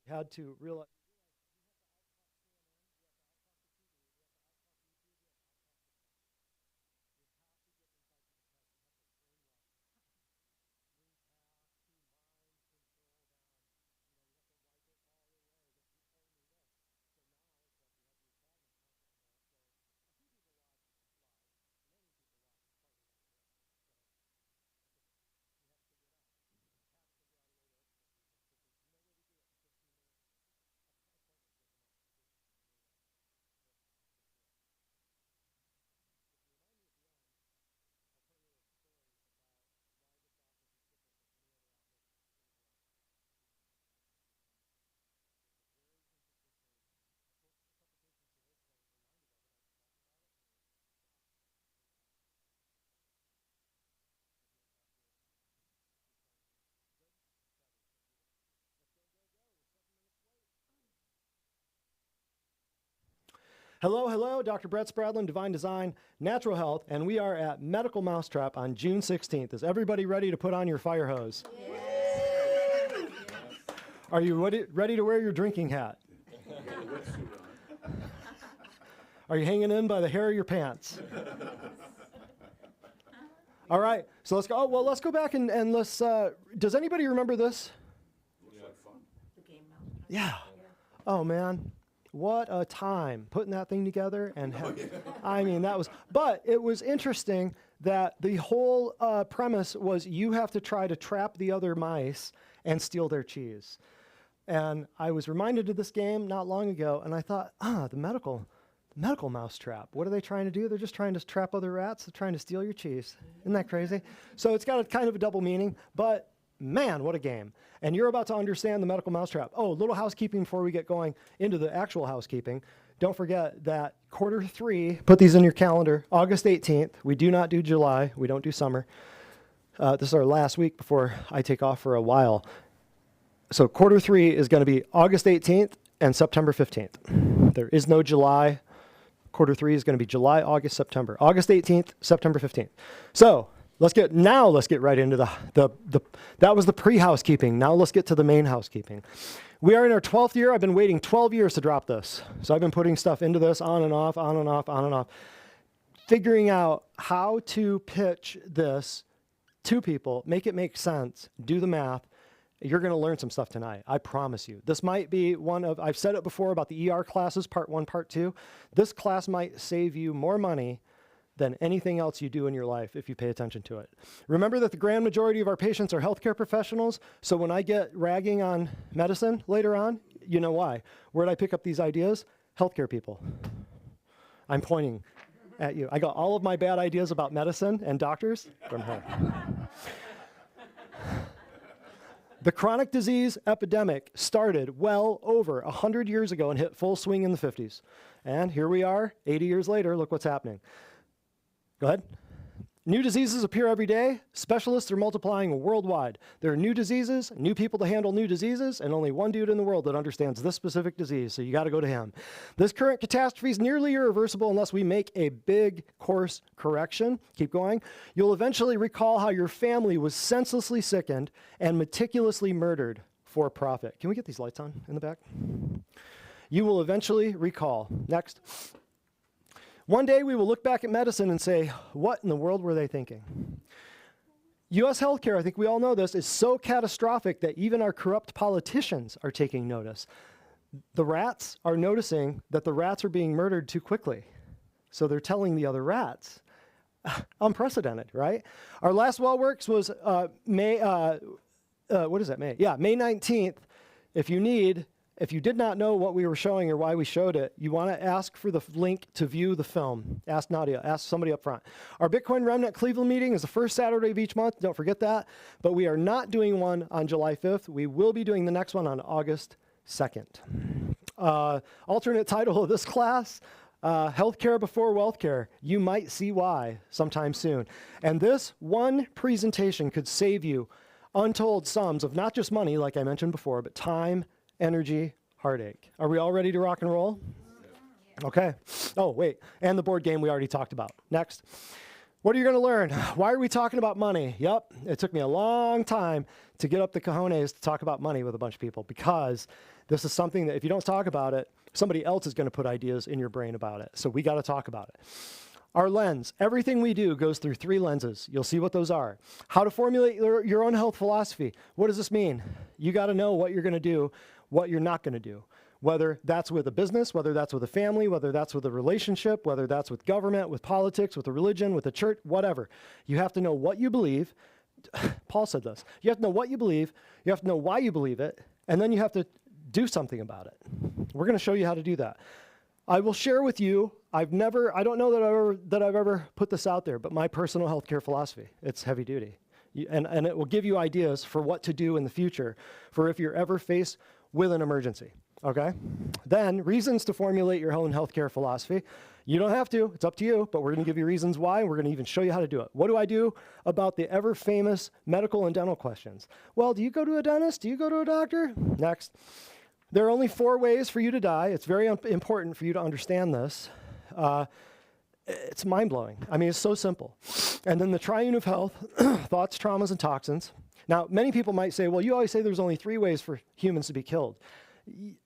had to realize. Hello, hello, Dr. Brett Spradlin, Divine Design, Natural Health, and we are at Medical Mousetrap on June 16th. Is everybody ready to put on your fire hose? Yes. Are you ready to wear your drinking hat? Are you hanging in by the hair of your pants? All right, so let's go. Oh, well, let's go back and let's, does anybody remember this? Looks like fun. The game mouse. Yeah. Oh, man. What a time putting that thing together. And I mean, that was, but it was interesting that the whole premise was you have to try to trap the other mice and steal their cheese. And I was reminded of this game not long ago, and I thought, the medical mouse trap. What are they trying to do? They're just trying to trap other rats. They're trying to steal your cheese. Isn't that crazy? So it's got a kind of a double meaning, but man, what a game. And you're about to understand the medical mousetrap. Oh, little housekeeping before we get going into the actual housekeeping. Don't forget that Q3, put these in your calendar, August 18th. We do not do July. We don't do summer. This is our last week before I take off for a while. So Q3 is going to be August 18th and September 15th. There is no July. Q3 is going to be July, August, September. August 18th, September 15th. So let's get right into that was the pre-housekeeping. Now let's get to the main housekeeping. We are in our 12th year. I've been waiting 12 years to drop this. So I've been putting stuff into this on and off, on and off, on and off, figuring out how to pitch this to people, make it make sense, do the math. You're going to learn some stuff tonight. I promise you. This might be I've said it before about the ER classes, part 1, part 2. This class might save you more money than anything else you do in your life if you pay attention to it. Remember that the grand majority of our patients are healthcare professionals, so when I get ragging on medicine later on, you know why. Where did I pick up these ideas? Healthcare people. I'm pointing at you. I got all of my bad ideas about medicine and doctors from her. The chronic disease epidemic started well over 100 years ago and hit full swing in the 50s. And here we are, 80 years later, look what's happening. Go ahead. New diseases appear every day. Specialists are multiplying worldwide. There are new diseases, new people to handle new diseases, and only one dude in the world that understands this specific disease, so you got to go to him. This current catastrophe is nearly irreversible unless we make a big course correction. Keep going. You'll eventually recall how your family was senselessly sickened and meticulously murdered for profit. Can we get these lights on in the back? You will eventually recall. Next. One day we will look back at medicine and say, what in the world were they thinking? U.S. healthcare, I think we all know this, is so catastrophic that even our corrupt politicians are taking notice. The rats are noticing that the rats are being murdered too quickly. So they're telling the other rats. Unprecedented, right? Our last WellWorks was May 19th. If you did not know what we were showing or why we showed it, you want to ask for the link to view the film. Ask Nadia, ask somebody up front. Our Bitcoin Remnant Cleveland meeting is the first Saturday of each month. Don't forget that. But we are not doing one on July 5th. We will be doing the next one on August 2nd. Alternate title of this class, Healthcare Before Wealthcare. You might see why sometime soon. And this one presentation could save you untold sums of not just money, like I mentioned before, but time, energy, heartache. Are we all ready to rock and roll? Okay. Oh, wait. And the board game we already talked about. Next. What are you going to learn? Why are we talking about money? Yep, it took me a long time to get up the cojones to talk about money with a bunch of people, because this is something that if you don't talk about it, somebody else is going to put ideas in your brain about it. So we got to talk about it. Our lens, everything we do goes through 3 lenses. You'll see what those are. How to formulate your own health philosophy. What does this mean? You got to know what you're going to do, what you're not going to do. Whether that's with a business, whether that's with a family, whether that's with a relationship, whether that's with government, with politics, with a religion, with a church, whatever. You have to know what you believe. Paul said this. You have to know what you believe. You have to know why you believe it. And then you have to do something about it. We're going to show you how to do that. I will share with you, I don't know that I've ever put this out there, but my personal healthcare philosophy. It's heavy duty. And it will give you ideas for what to do in the future for if you're ever faced with an emergency. Okay? Then, reasons to formulate your own healthcare philosophy. You don't have to. It's up to you, but we're going to give you reasons why. We're going to even show you how to do it. What do I do about the ever-famous medical and dental questions? Well, do you go to a dentist? Do you go to a doctor? Next. There are only 4 ways for you to die. It's very important for you to understand this. It's mind-blowing. I mean, it's so simple. And then the triune of health, thoughts, traumas, and toxins. Now, many people might say, well, you always say there's only 3 ways for humans to be killed.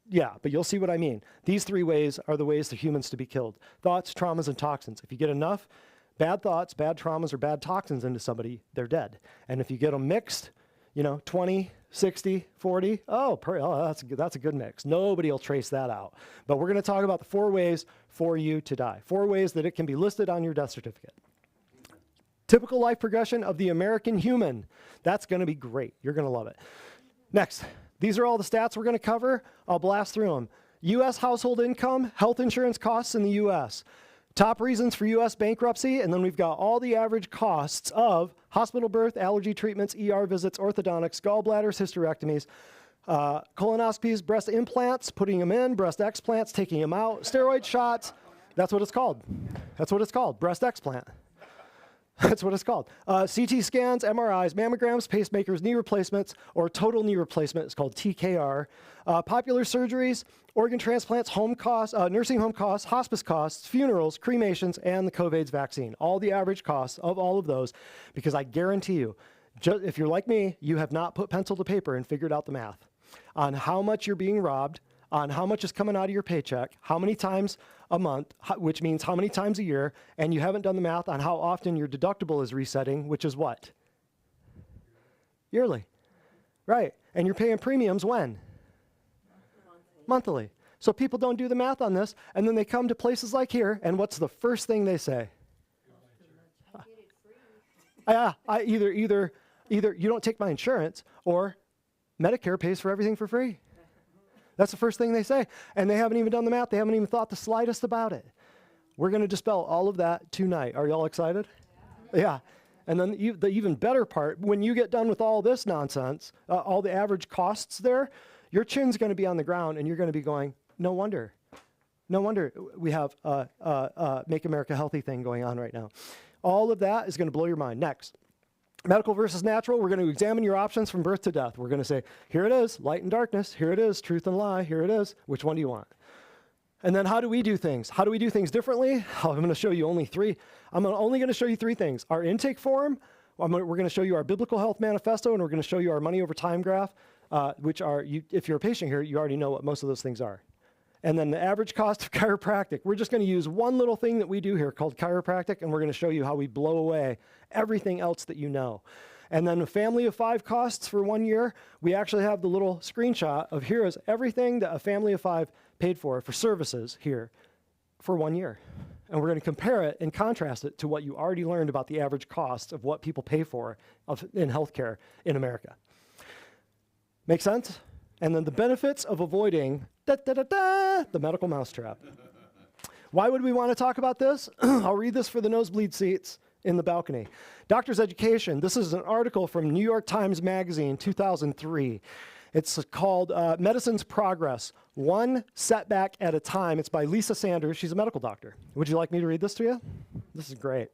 Yeah, but you'll see what I mean. These 3 ways are the ways for humans to be killed. Thoughts, traumas, and toxins. If you get enough bad thoughts, bad traumas, or bad toxins into somebody, they're dead. And if you get them mixed, 20, 60, 40, that's a good mix. Nobody will trace that out. But we're going to talk about the 4 ways for you to die. 4 ways that it can be listed on your death certificate. Typical life progression of the American human. That's going to be great. You're going to love it. Next. These are all the stats we're going to cover. I'll blast through them. U.S. household income, health insurance costs in the U.S., top reasons for U.S. bankruptcy, and then we've got all the average costs of hospital birth, allergy treatments, ER visits, orthodontics, gallbladders, hysterectomies, colonoscopies, breast implants, putting them in, breast explants, taking them out, steroid shots. That's what it's called. That's what it's called, breast explant. That's what it's called. CT scans, MRIs, mammograms, pacemakers, knee replacements, or total knee replacement is called TKR. Popular surgeries, organ transplants, home costs, nursing home costs, hospice costs, funerals, cremations, and the COVID's vaccine. All the average costs of all of those, because I guarantee you, if you're like me, you have not put pencil to paper and figured out the math on how much you're being robbed, on how much is coming out of your paycheck, how many times a month, which means how many times a year, and you haven't done the math on how often your deductible is resetting, which is what? Yearly. Right. And you're paying premiums when? Monthly. So people don't do the math on this, and then they come to places like here, and what's the first thing they say? Either you don't take my insurance, or Medicare pays for everything for free. That's the first thing they say. And they haven't even done the math. They haven't even thought the slightest about it. We're going to dispel all of that tonight. Are y'all excited? Yeah. And then the even better part, when you get done with all this nonsense, all the average costs there, your chin's going to be on the ground and you're going to be going, no wonder. No wonder we have a Make America Healthy thing going on right now. All of that is going to blow your mind. Next. Medical versus natural, we're going to examine your options from birth to death. We're going to say, here it is, light and darkness. Here it is, truth and lie. Here it is. Which one do you want? And then how do we do things? How do we do things differently? I'm going to show you only 3. I'm only going to show you 3 things. Our intake form, we're going to show you our biblical health manifesto, and we're going to show you our money over time graph, which are, if you're a patient here, you already know what most of those things are. And then the average cost of chiropractic. We're just going to use one little thing that we do here called chiropractic, and we're going to show you how we blow away everything else that you know. And then a family of 5 costs for 1 year. We actually have the little screenshot of here is everything that a family of 5 paid for services here for 1 year. And we're going to compare it and contrast it to what you already learned about the average cost of what people pay for in healthcare in America. Make sense? And then the benefits of avoiding the medical mousetrap. Why would we want to talk about this? I'll read this for the nosebleed seats in the balcony. Doctor's education. This is an article from New York Times Magazine, 2003. It's called Medicine's Progress, One Setback at a Time. It's by Lisa Sanders. She's a medical doctor. Would you like me to read this to you? This is great.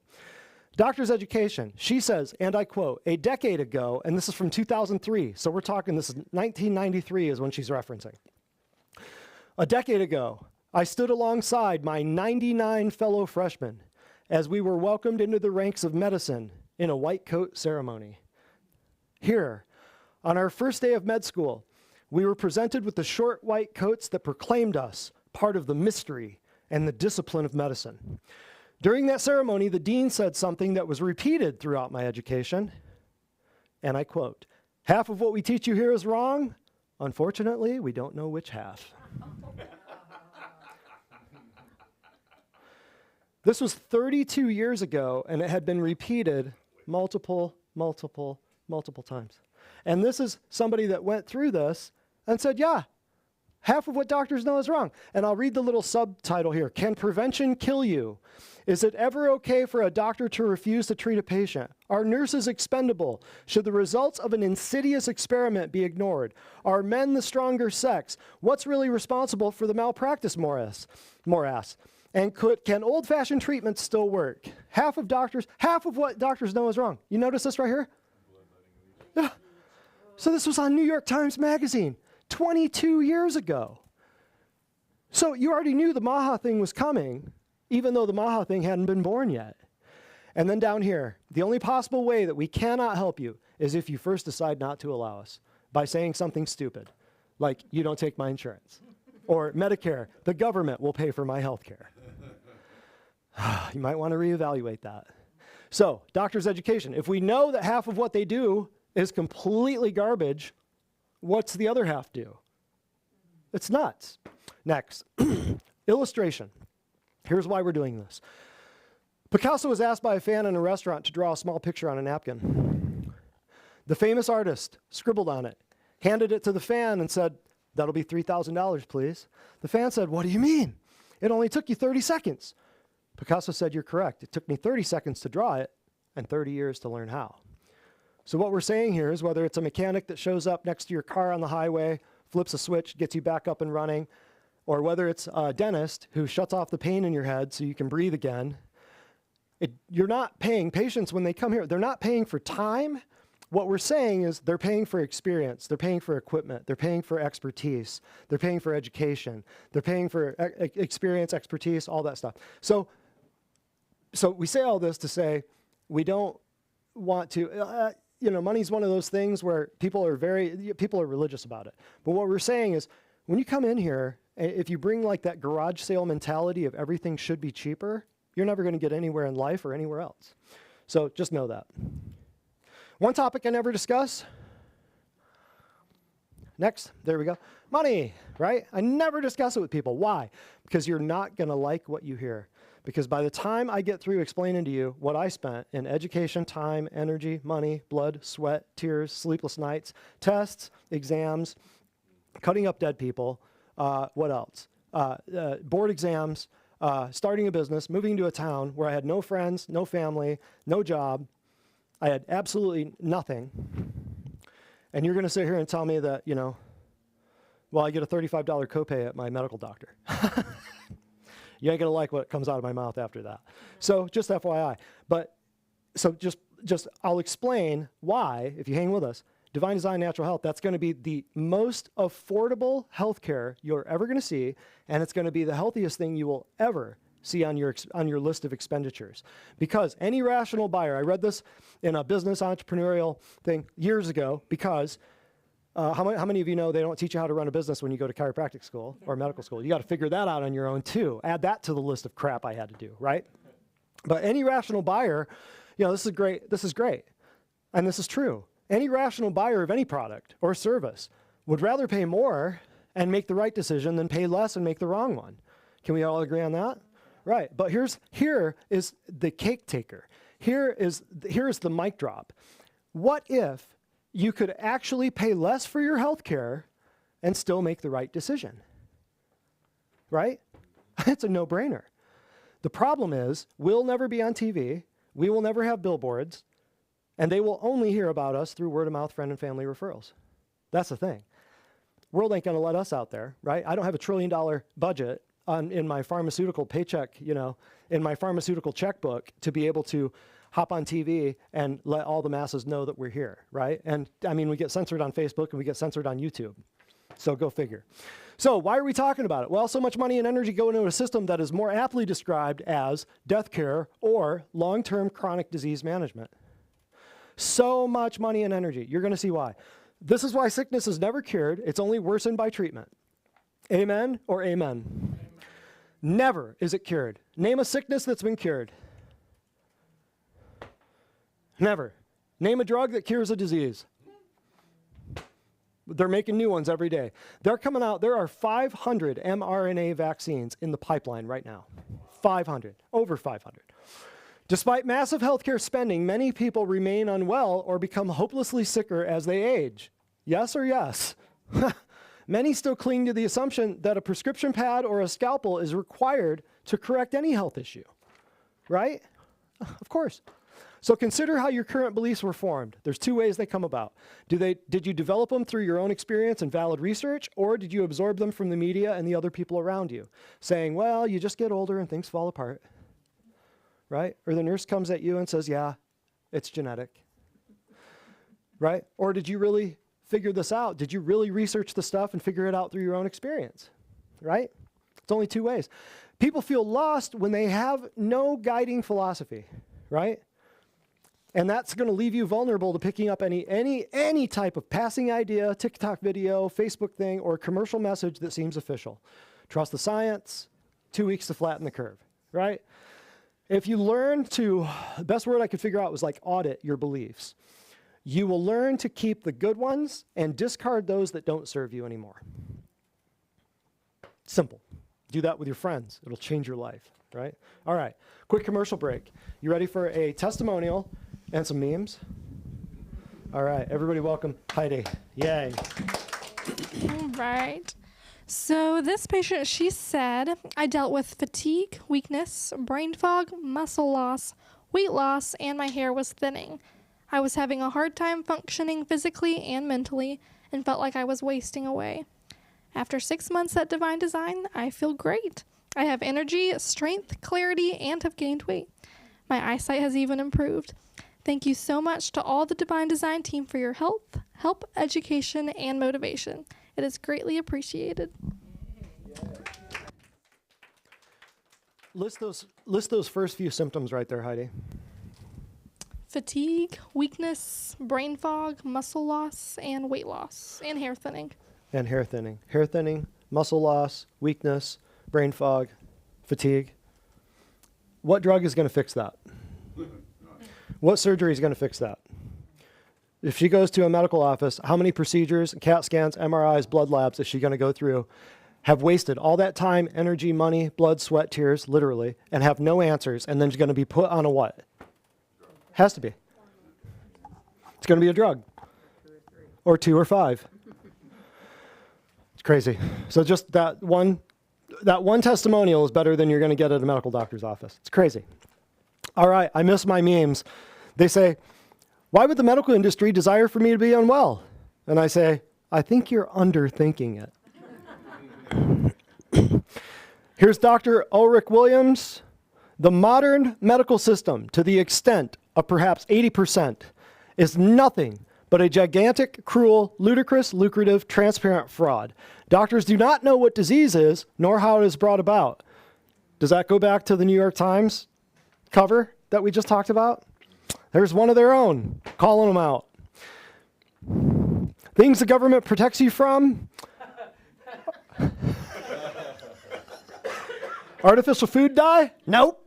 Doctor's education. She says, and I quote, a decade ago, and this is from 2003, so we're talking, this is 1993 is when she's referencing. A decade ago, I stood alongside my 99 fellow freshmen as we were welcomed into the ranks of medicine in a white coat ceremony. Here, on our first day of med school, we were presented with the short white coats that proclaimed us part of the mystery and the discipline of medicine. During that ceremony, the dean said something that was repeated throughout my education, and I quote, "Half of what we teach you here is wrong. Unfortunately, we don't know which half." This was 32 years ago, and it had been repeated multiple times. And this is somebody that went through this and said, yeah, half of what doctors know is wrong. And I'll read the little subtitle here. Can prevention kill you? Is it ever okay for a doctor to refuse to treat a patient? Are nurses expendable? Should the results of an insidious experiment be ignored? Are men the stronger sex? What's really responsible for the malpractice morass? And can old-fashioned treatments still work? Half of what doctors know is wrong. You notice this right here? Yeah. So this was on New York Times Magazine 22 years ago. So you already knew the Maha thing was coming, even though the Maha thing hadn't been born yet. And then down here, the only possible way that we cannot help you is if you first decide not to allow us by saying something stupid, like you don't take my insurance, or Medicare, the government will pay for my health care. You might want to reevaluate that. So, doctor's education. If we know that half of what they do is completely garbage, what's the other half do? It's nuts. Next, illustration. Here's why we're doing this. Picasso was asked by a fan in a restaurant to draw a small picture on a napkin. The famous artist scribbled on it, handed it to the fan and said, "That'll be $3,000, please." The fan said, "What do you mean? It only took you 30 seconds. Picasso said, "You're correct. It took me 30 seconds to draw it and 30 years to learn how." So what we're saying here is whether it's a mechanic that shows up next to your car on the highway, flips a switch, gets you back up and running, or whether it's a dentist who shuts off the pain in your head so you can breathe again, you're not paying patients when they come here. They're not paying for time. What we're saying is they're paying for experience. They're paying for equipment. They're paying for expertise. They're paying for education. They're paying for experience, expertise, all that stuff. So we say all this to say we don't want to, money's one of those things where people are religious about it. But what we're saying is when you come in here, if you bring like that garage sale mentality of everything should be cheaper, you're never going to get anywhere in life or anywhere else. So just know that. One topic I never discuss. Next, there we go. Money, right? I never discuss it with people. Why? Because you're not going to like what you hear. Because by the time I get through explaining to you what I spent in education, time, energy, money, blood, sweat, tears, sleepless nights, tests, exams, cutting up dead people, what else? Board exams, starting a business, moving to a town where I had no friends, no family, no job. I had absolutely nothing. And you're going to sit here and tell me that, I get a $35 copay at my medical doctor. You ain't going to like what comes out of my mouth after that. So just FYI. I'll explain why, if you hang with us, Divine Design Natural Health, that's going to be the most affordable healthcare you're ever going to see, and it's going to be the healthiest thing you will ever see on your list of expenditures. Because any rational buyer, I read this in a business entrepreneurial thing years ago, because how many of you know they don't teach you how to run a business when you go to chiropractic school or medical school? You got to figure that out on your own too. Add that to the list of crap I had to do, right? But any rational buyer, this is great, and this is true. Any rational buyer of any product or service would rather pay more and make the right decision than pay less and make the wrong one. Can we all agree on that? Right, but here is the cake taker. Here is the mic drop. What if you could actually pay less for your health care and still make the right decision? Right? It's a no-brainer. The problem is we'll never be on TV, we will never have billboards, and they will only hear about us through word-of-mouth, friend and family referrals. That's the thing. World ain't going to let us out there, right? I don't have $1 trillion budget in my pharmaceutical paycheck, in my pharmaceutical checkbook to be able to hop on TV and let all the masses know that we're here, right? And I mean, we get censored on Facebook and we get censored on YouTube. So go figure. So why are we talking about it? Well, so much money and energy go into a system that is more aptly described as death care or long-term chronic disease management. So much money and energy. You're going to see why. This is why sickness is never cured. It's only worsened by treatment. Amen or amen? Amen. Never is it cured. Name a sickness that's been cured. Never. Name a drug that cures a disease. They're making new ones every day. They're coming out. There are 500 mRNA vaccines in the pipeline right now. 500. Over 500. Despite massive healthcare spending, many people remain unwell or become hopelessly sicker as they age. Yes or yes? Many still cling to the assumption that a prescription pad or a scalpel is required to correct any health issue. Right? Of course. So consider how your current beliefs were formed. There's two ways they come about. Did you develop them through your own experience and valid research, or did you absorb them from the media and the other people around you, saying, well, you just get older and things fall apart, right? Or the nurse comes at you and says, yeah, it's genetic, right? Or did you really figure this out? Did you really research the stuff and figure it out through your own experience, right? It's only two ways. People feel lost when they have no guiding philosophy, right? And that's going to leave you vulnerable to picking up any type of passing idea, TikTok video, Facebook thing, or commercial message that seems official. Trust the science, 2 weeks to flatten the curve, right? If you learn to, the best word I could figure out was like audit your beliefs. You will learn to keep the good ones and discard those that don't serve you anymore. Simple. Do that with your friends. It'll change your life, right? All right, quick commercial break. You ready for a testimonial and some memes? All right, everybody welcome Heidi. Yay. All right. So this patient, she said, I dealt with fatigue, weakness, brain fog, muscle loss, weight loss, and my hair was thinning. I was having a hard time functioning physically and mentally and felt like I was wasting away. After 6 months at Divine Design, I feel great. I have energy, strength, clarity, and have gained weight. My eyesight has even improved. Thank you so much to all the Divine Design team for your help, education, and motivation. It is greatly appreciated. List those first few symptoms right there, Heidi. Fatigue, weakness, brain fog, muscle loss, and weight loss, and hair thinning. And hair thinning. Hair thinning, muscle loss, weakness, brain fog, fatigue. What drug is going to fix that? What surgery is going to fix that? If she goes to a medical office, how many procedures, CAT scans, MRIs, blood labs is she going to go through, have wasted all that time, energy, money, blood, sweat, tears, literally, and have no answers, and then she's going to be put on a what? Has to be. It's going to be a drug. Or 2 or 5. It's crazy. So just that one testimonial is better than you're going to get at a medical doctor's office. It's crazy. All right, I miss my memes. They say, why would the medical industry desire for me to be unwell? And I say, I think you're underthinking it. Here's Dr. Ulrich Williams. The modern medical system, to the extent of perhaps 80%, is nothing but a gigantic, cruel, ludicrous, lucrative, transparent fraud. Doctors do not know what disease is, nor how it is brought about. Does that go back to the New York Times cover that we just talked about? There's one of their own, calling them out. Things the government protects you from. Artificial food dye? Nope.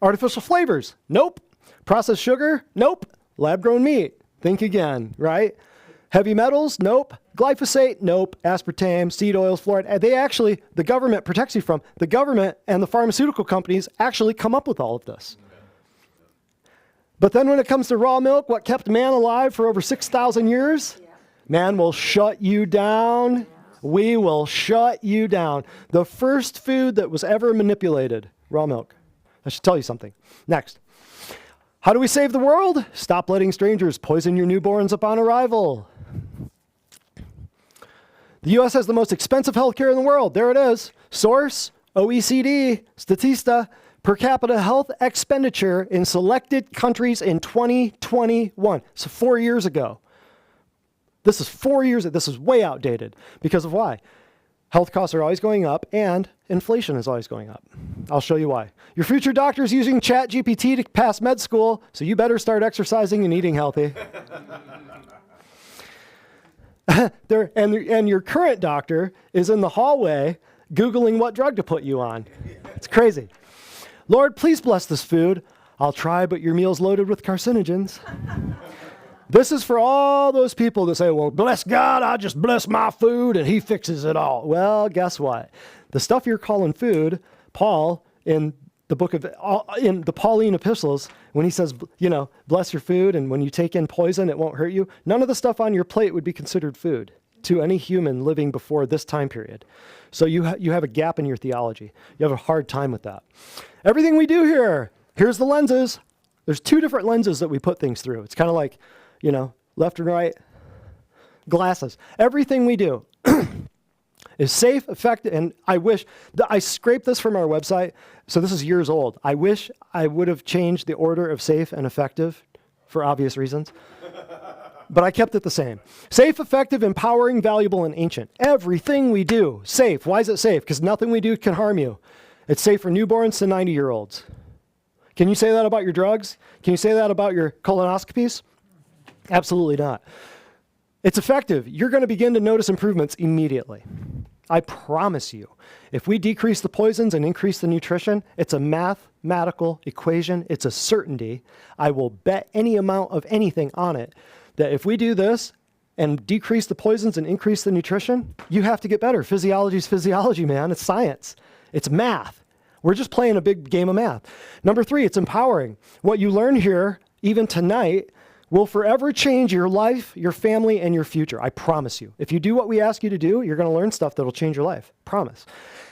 Artificial flavors? Nope. Processed sugar? Nope. Lab-grown meat? Think again, right? Heavy metals? Nope. Glyphosate? Nope. Aspartame, seed oils, fluoride. The government protects you from. The government and the pharmaceutical companies actually come up with all of this. But then when it comes to raw milk, what kept man alive for over 6,000 years? Man will shut you down. We will shut you down. The first food that was ever manipulated, raw milk. I should tell you something. Next. How do we save the world? Stop letting strangers poison your newborns upon arrival. The U.S. has the most expensive healthcare in the world. There it is. Source, OECD, Statista, per capita health expenditure in selected countries in 2021. So 4 years ago. This is 4 years, this is way outdated. Because of why? Health costs are always going up and inflation is always going up. I'll show you why. Your future doctor is using ChatGPT to pass med school, so you better start exercising and eating healthy. And your current doctor is in the hallway Googling what drug to put you on. It's crazy. Lord, please bless this food. I'll try, but your meal's loaded with carcinogens. This is for all those people that say, well, bless God, I just bless my food and he fixes it all. Well, guess what? The stuff you're calling food, Paul, in the Pauline epistles, when he says, bless your food, and when you take in poison, it won't hurt you, none of the stuff on your plate would be considered food to any human living before this time period. So you have a gap in your theology. You have a hard time with that. Everything we do here, here's the lenses. There's 2 different lenses that we put things through. It's kind of like, left and right, glasses. Everything we do is safe, effective, and I scraped this from our website, so this is years old. I wish I would have changed the order of safe and effective for obvious reasons, but I kept it the same. Safe, effective, empowering, valuable, and ancient. Everything we do, safe. Why is it safe? Because nothing we do can harm you. It's safe for newborns to 90-year-olds. Can you say that about your drugs? Can you say that about your colonoscopies? Absolutely not. It's effective. You're going to begin to notice improvements immediately. I promise you. If we decrease the poisons and increase the nutrition, it's a mathematical equation. It's a certainty. I will bet any amount of anything on it that if we do this and decrease the poisons and increase the nutrition, you have to get better. Physiology is physiology, man. It's science. It's math. We're just playing a big game of math. Number 3, it's empowering. What you learn here, even tonight, will forever change your life, your family, and your future. I promise you. If you do what we ask you to do, you're going to learn stuff that'll change your life. Promise.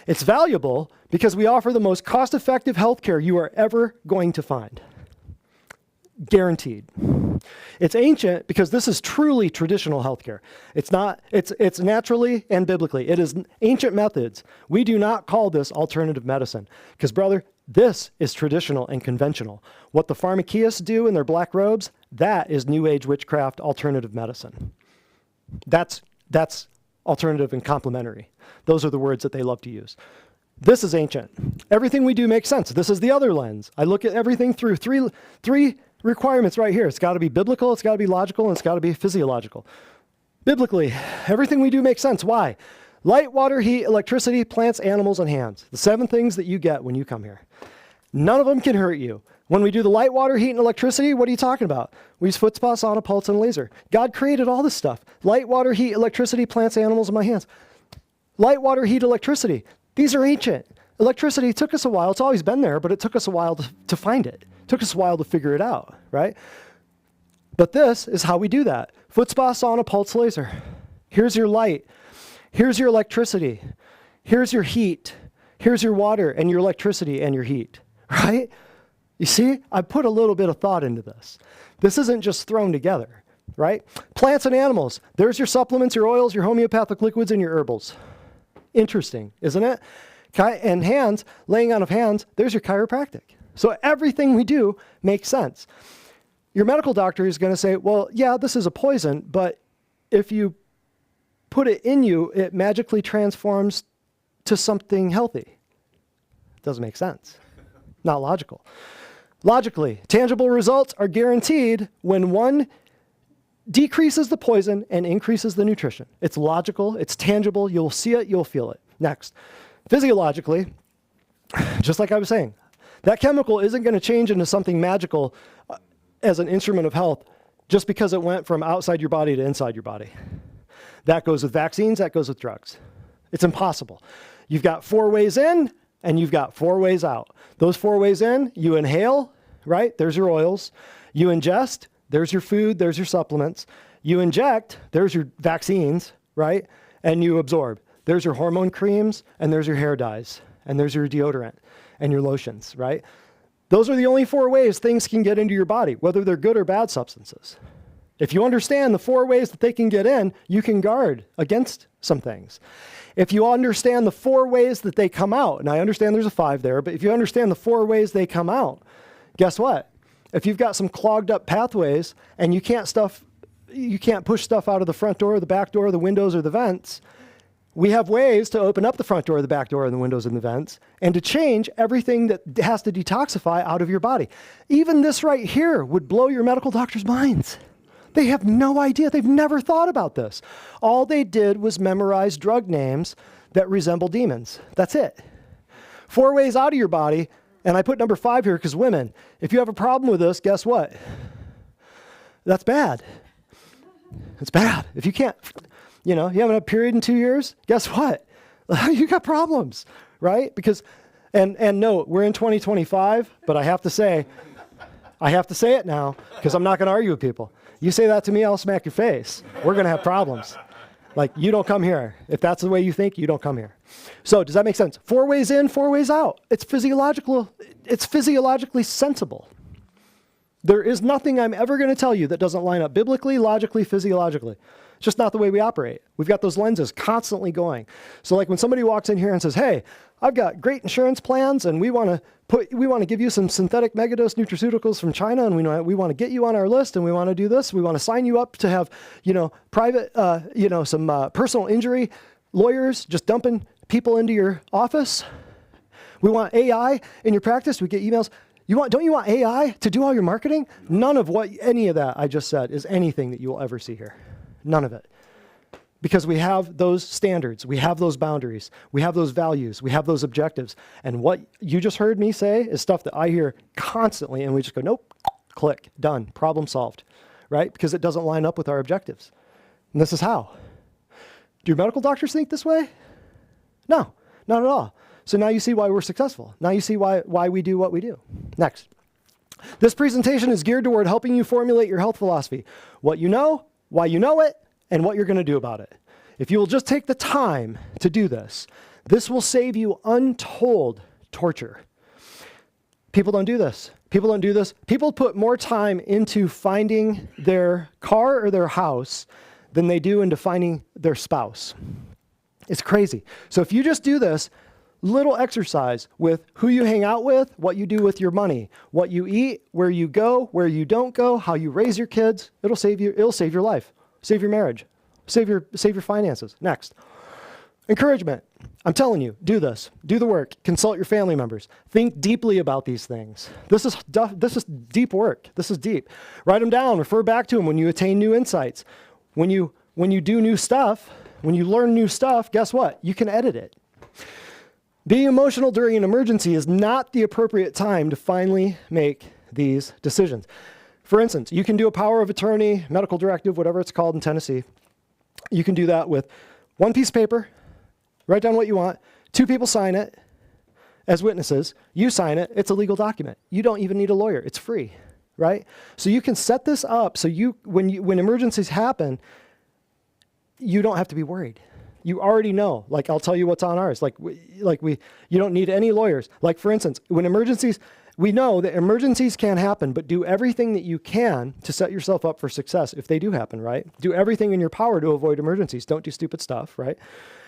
It's valuable because we offer the most cost-effective healthcare you are ever going to find. Guaranteed. It's ancient because this is truly traditional healthcare. It's naturally and biblically. It is ancient methods. We do not call this alternative medicine because, brother, this is traditional and conventional. What the pharmacists do in their black robes, that is New Age witchcraft alternative medicine. That's alternative and complementary. Those are the words that they love to use. This is ancient. Everything we do makes sense. This is the other lens. I look at everything through three requirements right here. It's got to be biblical, it's got to be logical, and it's got to be physiological. Biblically, everything we do makes sense. Why? Light, water, heat, electricity, plants, animals, and hands. The 7 things that you get when you come here. None of them can hurt you. When we do the light, water, heat, and electricity, what are you talking about? We use foot spa, sauna, pulse, and laser. God created all this stuff. Light, water, heat, electricity, plants, animals, and my hands. Light, water, heat, electricity. These are ancient. Electricity took us a while. It's always been there, but it took us a while to find it. It took us a while to figure it out, right? But this is how we do that. Foot spa, sauna, pulse, laser. Here's your light. Here's your electricity. Here's your heat. Here's your water and your electricity and your heat, right? You see, I put a little bit of thought into this. This isn't just thrown together, right? Plants and animals. There's your supplements, your oils, your homeopathic liquids, and your herbals. Interesting, isn't it? And hands, laying on of hands, there's your chiropractic. So everything we do makes sense. Your medical doctor is going to say, well, yeah, this is a poison, but if you put it in you, it magically transforms to something healthy. Doesn't make sense. Not logical. Logically, tangible results are guaranteed when one decreases the poison and increases the nutrition. It's logical, it's tangible, you'll see it, you'll feel it. Next, physiologically, just like I was saying, that chemical isn't going to change into something magical as an instrument of health just because it went from outside your body to inside your body. That goes with vaccines, that goes with drugs. It's impossible. You've got 4 ways in and you've got 4 ways out. Those 4 ways in, you inhale, right? There's your oils. You ingest, there's your food, there's your supplements. You inject, there's your vaccines, right? And you absorb. There's your hormone creams and there's your hair dyes and there's your deodorant and your lotions, right? Those are the only 4 ways things can get into your body, whether they're good or bad substances. If you understand the 4 ways that they can get in, you can guard against some things. If you understand the 4 ways that they come out, and I understand there's a 5 there, but if you understand the 4 ways they come out, guess what? If you've got some clogged up pathways and you can't push stuff out of the front door, the back door, the windows, or the vents. We have ways to open up the front door, the back door, and the windows and the vents, and to change everything that has to detoxify out of your body. Even this right here would blow your medical doctor's minds. They have no idea. They've never thought about this. All they did was memorize drug names that resemble demons. That's it. 4 ways out of your body, and I put number 5 here because women, if you have a problem with this, guess what? That's bad. It's bad. If you can't, you haven't had a period in 2 years, guess what? You got problems, right? Because, and no, we're in 2025, but I have to say it now because I'm not going to argue with people. You say that to me, I'll smack your face. We're going to have problems. Like, you don't come here. If that's the way you think, you don't come here. So does that make sense? 4 ways in, 4 ways out. It's physiologically sensible. There is nothing I'm ever going to tell you that doesn't line up biblically, logically, physiologically. It's just not the way we operate. We've got those lenses constantly going. So like when somebody walks in here and says, hey, I've got great insurance plans and we want to give you some synthetic megadose nutraceuticals from China and we want to get you on our list and we want to do this. We want to sign you up to have, private, some personal injury lawyers just dumping people into your office. We want AI in your practice. We get emails. Don't you want AI to do all your marketing? None of any of that I just said is anything that you will ever see here. None of it. Because we have those standards, we have those boundaries, we have those values, we have those objectives. And what you just heard me say is stuff that I hear constantly, and we just go, nope, click, done, problem solved, right? Because it doesn't line up with our objectives. And this is how. Do your medical doctors think this way? No, not at all. So now you see why we're successful. Now you see why we do what we do. Next. This presentation is geared toward helping you formulate your health philosophy. What you know, why you know it, and what you're going to do about it. If you will just take the time to do this, this will save you untold torture. People don't do this. People don't do this. People put more time into finding their car or their house than they do into finding their spouse. It's crazy. So if you just do this little exercise with who you hang out with, what you do with your money, what you eat, where you go, where you don't go, how you raise your kids, it'll save your life. Save your marriage. Save your finances. Next. Encouragement. I'm telling you, do this. Do the work. Consult your family members. Think deeply about these things. This is deep work. This is deep. Write them down. Refer back to them when you attain new insights. When you do new stuff, when you learn new stuff, guess what? You can edit it. Being emotional during an emergency is not the appropriate time to finally make these decisions. For instance, you can do a power of attorney, medical directive, whatever it's called in Tennessee. You can do that with 1 piece of paper, write down what you want, 2 people sign it as witnesses, you sign it, it's a legal document. You don't even need a lawyer, it's free, right? So you can set this up so when emergencies happen, you don't have to be worried. You already know, like I'll tell you what's on ours. You don't need any lawyers. Like for instance, we know that emergencies can happen, but do everything that you can to set yourself up for success if they do happen, right? Do everything in your power to avoid emergencies. Don't do stupid stuff, right?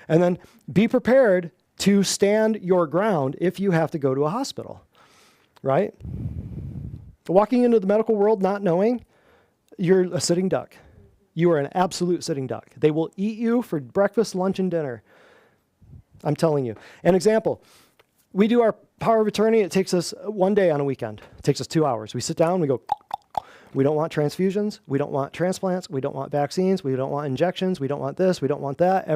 And then be prepared to stand your ground if you have to go to a hospital, right? Walking into the medical world not knowing, you're a sitting duck. You are an absolute sitting duck. They will eat you for breakfast, lunch, and dinner. I'm telling you. An example, we do our power of attorney. It takes us 1 day on a weekend. It takes us 2 hours. We sit down, we go, we don't want transfusions. We don't want transplants. We don't want vaccines. We don't want injections. We don't want this. We don't want that.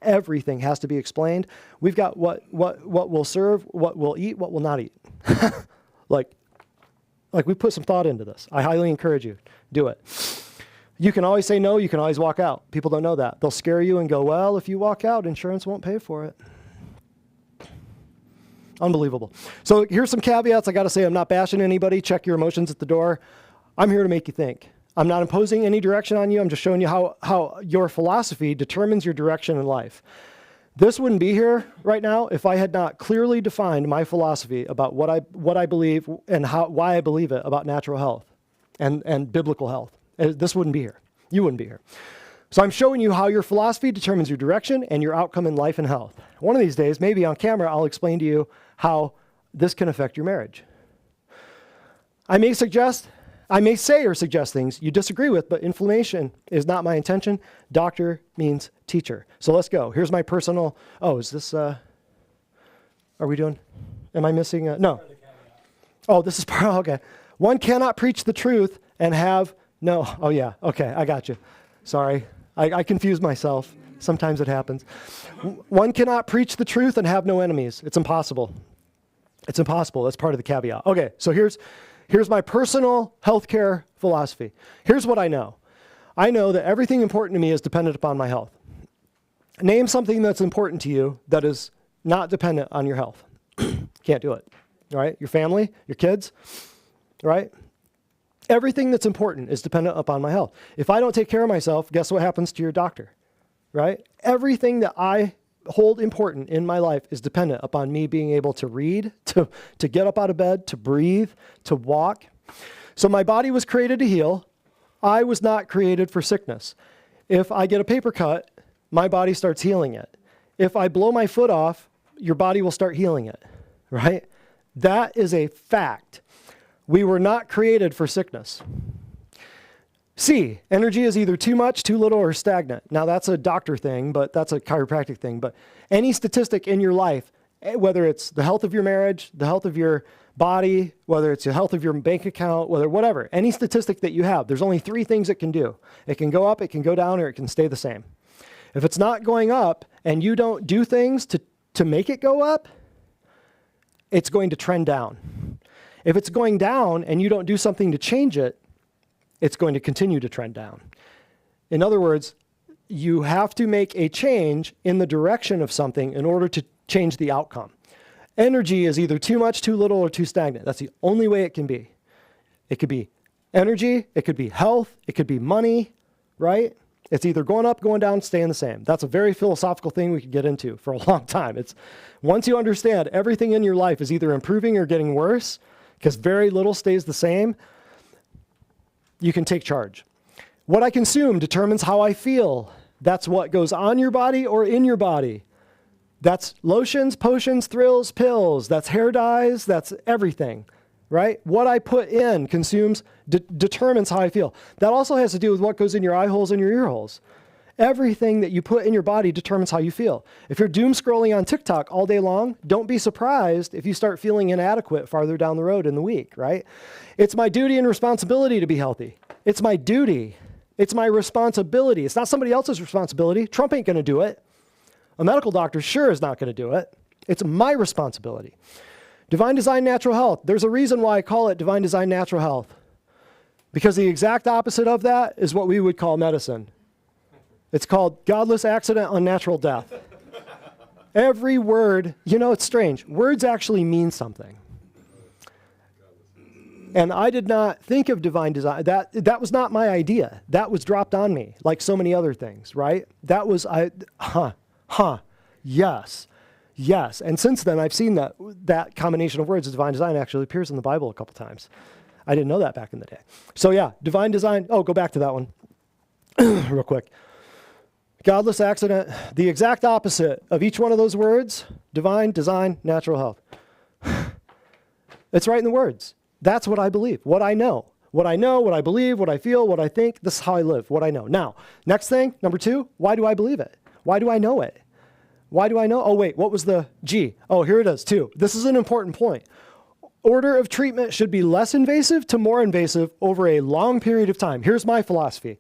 Everything has to be explained. We've got what will serve, what we'll eat, what will not eat. like we put some thought into this. I highly encourage you, do it. You can always say no. You can always walk out. People don't know that. They'll scare you and go, well, if you walk out, insurance won't pay for it. Unbelievable. So here's some caveats. I got to say, I'm not bashing anybody. Check your emotions at the door. I'm here to make you think. I'm not imposing any direction on you. I'm just showing you how your philosophy determines your direction in life. This wouldn't be here right now if I had not clearly defined my philosophy about what I believe and why I believe it about natural health and biblical health. This wouldn't be here. You wouldn't be here. So I'm showing you how your philosophy determines your direction and your outcome in life and health. One of these days, maybe on camera, I'll explain to you how this can affect your marriage. I may suggest I may say or suggest things you disagree with, but inflammation is not my intention. Doctor means teacher. So let's go. Here's my personal, is this, are we doing, am I missing, no. Oh, this is part, okay. One cannot preach the truth and have, no, oh yeah, okay, I got you. Sorry, I confuse myself. Sometimes it happens. One cannot preach the truth and have no enemies. It's impossible. It's impossible. That's part of the caveat. Okay, so here's my personal healthcare philosophy. Here's what I know. I know that everything important to me is dependent upon my health. Name something that's important to you that is not dependent on your health. Can't do it, right? Your family, your kids, right? Everything that's important is dependent upon my health. If I don't take care of myself, guess what happens to your doctor, right? Everything that I hold important in my life is dependent upon me being able to read, to get up out of bed, to breathe, to walk. So my body was created to heal. I was not created for sickness. If I get a paper cut, my body starts healing it. If I blow my foot off, your body will start healing it, right? That is a fact. We were not created for sickness. C, energy is either too much, too little, or stagnant. Now that's a doctor thing, but that's a chiropractic thing. But any statistic in your life, whether it's the health of your marriage, the health of your body, whether it's the health of your bank account, whatever, any statistic that you have, there's only 3 things it can do. It can go up, it can go down, or it can stay the same. If it's not going up and you don't do things to make it go up, it's going to trend down. If it's going down and you don't do something to change it, it's going to continue to trend down. In other words, you have to make a change in the direction of something in order to change the outcome. Energy is either too much, too little, or too stagnant. That's the only way it can be. It could be energy, it could be health, it could be money, right? It's either going up, going down, staying the same. That's a very philosophical thing we could get into for a long time. It's once you understand everything in your life is either improving or getting worse, because very little stays the same, you can take charge. What I consume determines how I feel. That's what goes on your body or in your body. That's lotions, potions, thrills, pills. That's hair dyes. That's everything, right? What I put in consumes, determines how I feel. That also has to do with what goes in your eye holes and your ear holes. Everything that you put in your body determines how you feel. If you're doom scrolling on TikTok all day long, don't be surprised if you start feeling inadequate farther down the road in the week, right? It's my duty and responsibility to be healthy. It's my duty. It's my responsibility. It's not somebody else's responsibility. Trump ain't going to do it. A medical doctor sure is not going to do it. It's my responsibility. Divine design, natural health. There's a reason why I call it divine design, natural health. Because the exact opposite of that is what we would call medicine. It's called godless accident, unnatural death. Every word, it's strange. Words actually mean something. And I did not think of divine design. That was not my idea. That was dropped on me, like so many other things, right? That was, yes. And since then, I've seen that combination of words, divine design, actually appears in the Bible a couple times. I didn't know that back in the day. So yeah, divine design. Oh, go back to that one real quick. Godless accident, the exact opposite of each one of those words, divine, design, natural health. It's right in the words. That's what I believe, what I know, what I believe, what I feel, what I think. This is how I live, what I know. Now, next thing, number 2, why do I believe it? Why do I know it? Why do I know? Oh, wait, what was the G? Oh, here it is, 2. This is an important point. Order of treatment should be less invasive to more invasive over a long period of time. Here's my philosophy.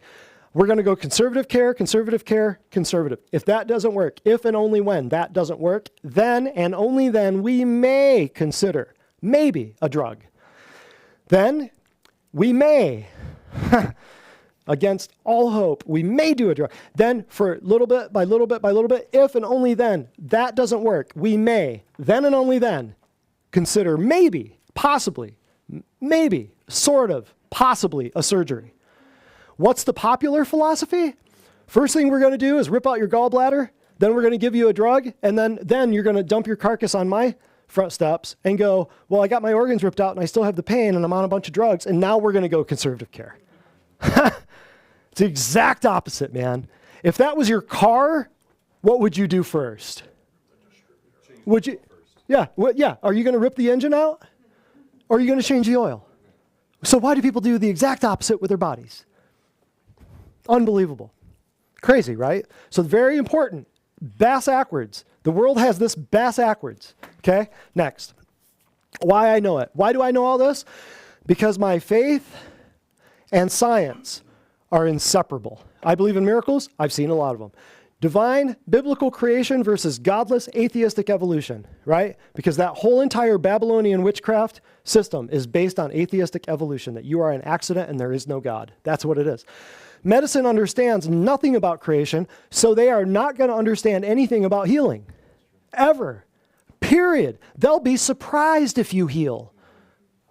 We're going to go conservative care, conservative care, conservative. If that doesn't work, if and only when that doesn't work, then and only then we may consider maybe a drug. Then we may, against all hope, we may do a drug. Then for little bit by little bit by little bit, if and only then that doesn't work, we may, then and only then, consider maybe, possibly, maybe, sort of, possibly a surgery. What's the popular philosophy? First thing we're going to do is rip out your gallbladder, then we're going to give you a drug, and then you're going to dump your carcass on my front steps and go, well, I got my organs ripped out and I still have the pain and I'm on a bunch of drugs, and now we're going to go conservative care. It's the exact opposite, man. If that was your car, what would you do first? Would you? Yeah. Are you going to rip the engine out? Or are you going to change the oil? So why do people do the exact opposite with their bodies? Unbelievable. Crazy, right? So very important. Bass-ackwards. The world has this bass-ackwards. Okay? Next. Why I know it. Why do I know all this? Because my faith and science are inseparable. I believe in miracles. I've seen a lot of them. Divine, biblical creation versus godless, atheistic evolution, right? Because that whole entire Babylonian witchcraft system is based on atheistic evolution, that you are an accident and there is no God. That's what it is. Medicine understands nothing about creation, so they are not going to understand anything about healing. Ever. Period. They'll be surprised if you heal.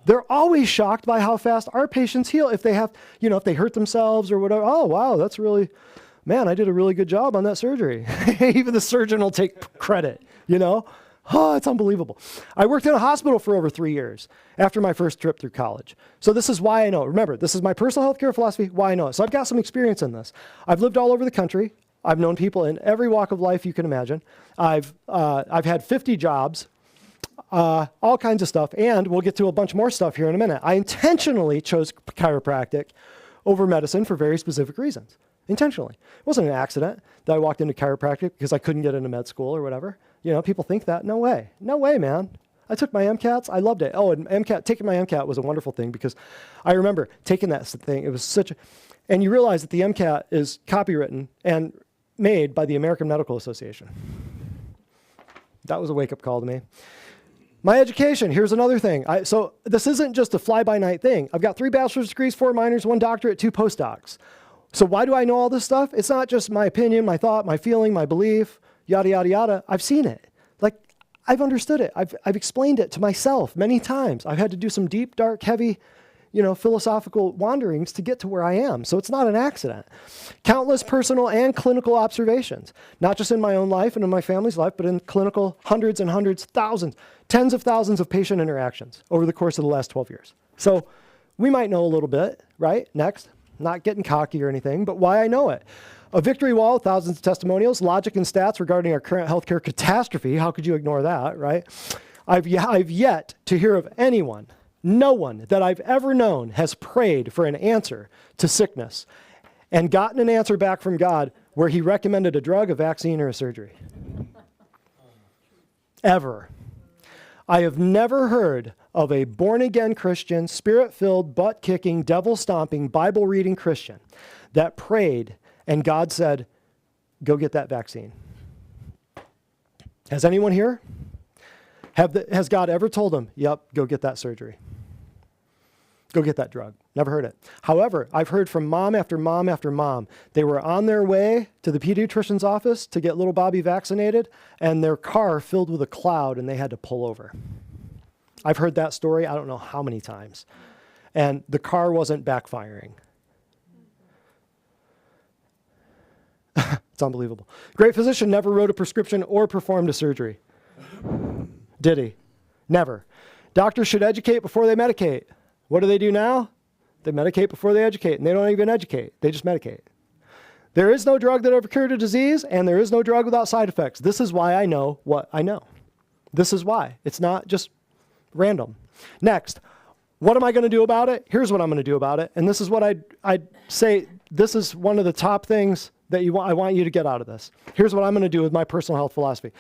They're always shocked by how fast our patients heal. If they have, if they hurt themselves or whatever, oh, wow, that's really, man, I did a really good job on that surgery. Even the surgeon will take credit, Oh, it's unbelievable. I worked in a hospital for over 3 years after my first trip through college. So this is why I know. Remember, this is my personal healthcare philosophy, why I know it. So I've got some experience in this. I've lived all over the country. I've known people in every walk of life you can imagine. I've had 50 jobs, all kinds of stuff, and we'll get to a bunch more stuff here in a minute. I intentionally chose chiropractic over medicine for very specific reasons. Intentionally. It wasn't an accident that I walked into chiropractic because I couldn't get into med school or whatever. People think that. No way. No way, man. I took my MCATs. I loved it. Oh, and taking my MCAT was a wonderful thing because I remember taking that thing. It was and you realize that the MCAT is copywritten and made by the American Medical Association. That was a wake-up call to me. My education, here's another thing. So this isn't just a fly-by-night thing. I've got 3 bachelor's degrees, 4 minors, 1 doctorate, 2 postdocs. So why do I know all this stuff? It's not just my opinion, my thought, my feeling, my belief, yada, yada, yada. I've seen it. I've understood it. I've explained it to myself many times. I've had to do some deep, dark, heavy, philosophical wanderings to get to where I am. So it's not an accident. Countless personal and clinical observations, not just in my own life and in my family's life, but in clinical hundreds and hundreds, thousands, tens of thousands of patient interactions over the course of the last 12 years. So we might know a little bit, right? Next. Not getting cocky or anything, but why I know it. A victory wall, thousands of testimonials, logic and stats regarding our current healthcare catastrophe. How could you ignore that, right? I've yet to hear of anyone, no one that I've ever known has prayed for an answer to sickness and gotten an answer back from God where he recommended a drug, a vaccine, or a surgery. Ever. I have never heard of a born-again Christian, spirit-filled, butt-kicking, devil-stomping, Bible-reading Christian that prayed and God said, go get that vaccine. Has anyone here? Has God ever told them, yep, go get that surgery? Go get that drug. Never heard it. However, I've heard from mom after mom after mom. They were on their way to the pediatrician's office to get little Bobby vaccinated, and their car filled with a cloud, and they had to pull over. I've heard that story I don't know how many times. And the car wasn't backfiring. It's unbelievable. Great physician never wrote a prescription or performed a surgery. Did he? Never. Doctors should educate before they medicate. What do they do now? They medicate before they educate, and they don't even educate. They just medicate. There is no drug that ever cured a disease, and there is no drug without side effects. This is why I know what I know. This is why. It's not just random. Next, what am I going to do about it? Here's what I'm going to do about it. And this is what I'd say, this is one of the top things that I want you to get out of this. Here's what I'm going to do with my personal health philosophy.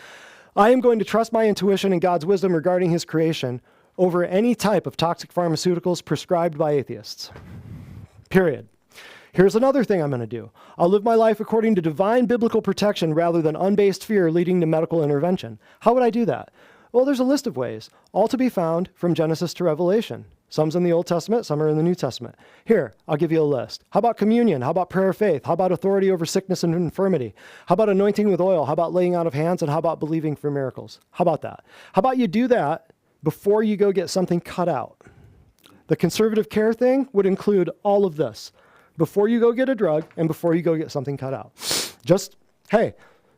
I am going to trust my intuition and God's wisdom regarding his creation over any type of toxic pharmaceuticals prescribed by atheists. Period. Here's another thing I'm going to do. I'll live my life according to divine biblical protection rather than unbased fear leading to medical intervention. How would I do that? Well, there's a list of ways, all to be found from Genesis to Revelation. Some's in the Old Testament, some are in the New Testament. Here, I'll give you a list. How about communion? How about prayer of faith? How about authority over sickness and infirmity? How about anointing with oil? How about laying out of hands? And how about believing for miracles? How about that? How about you do that before you go get something cut out? The conservative care thing would include all of this before you go get a drug and before you go get something cut out. Just, hey,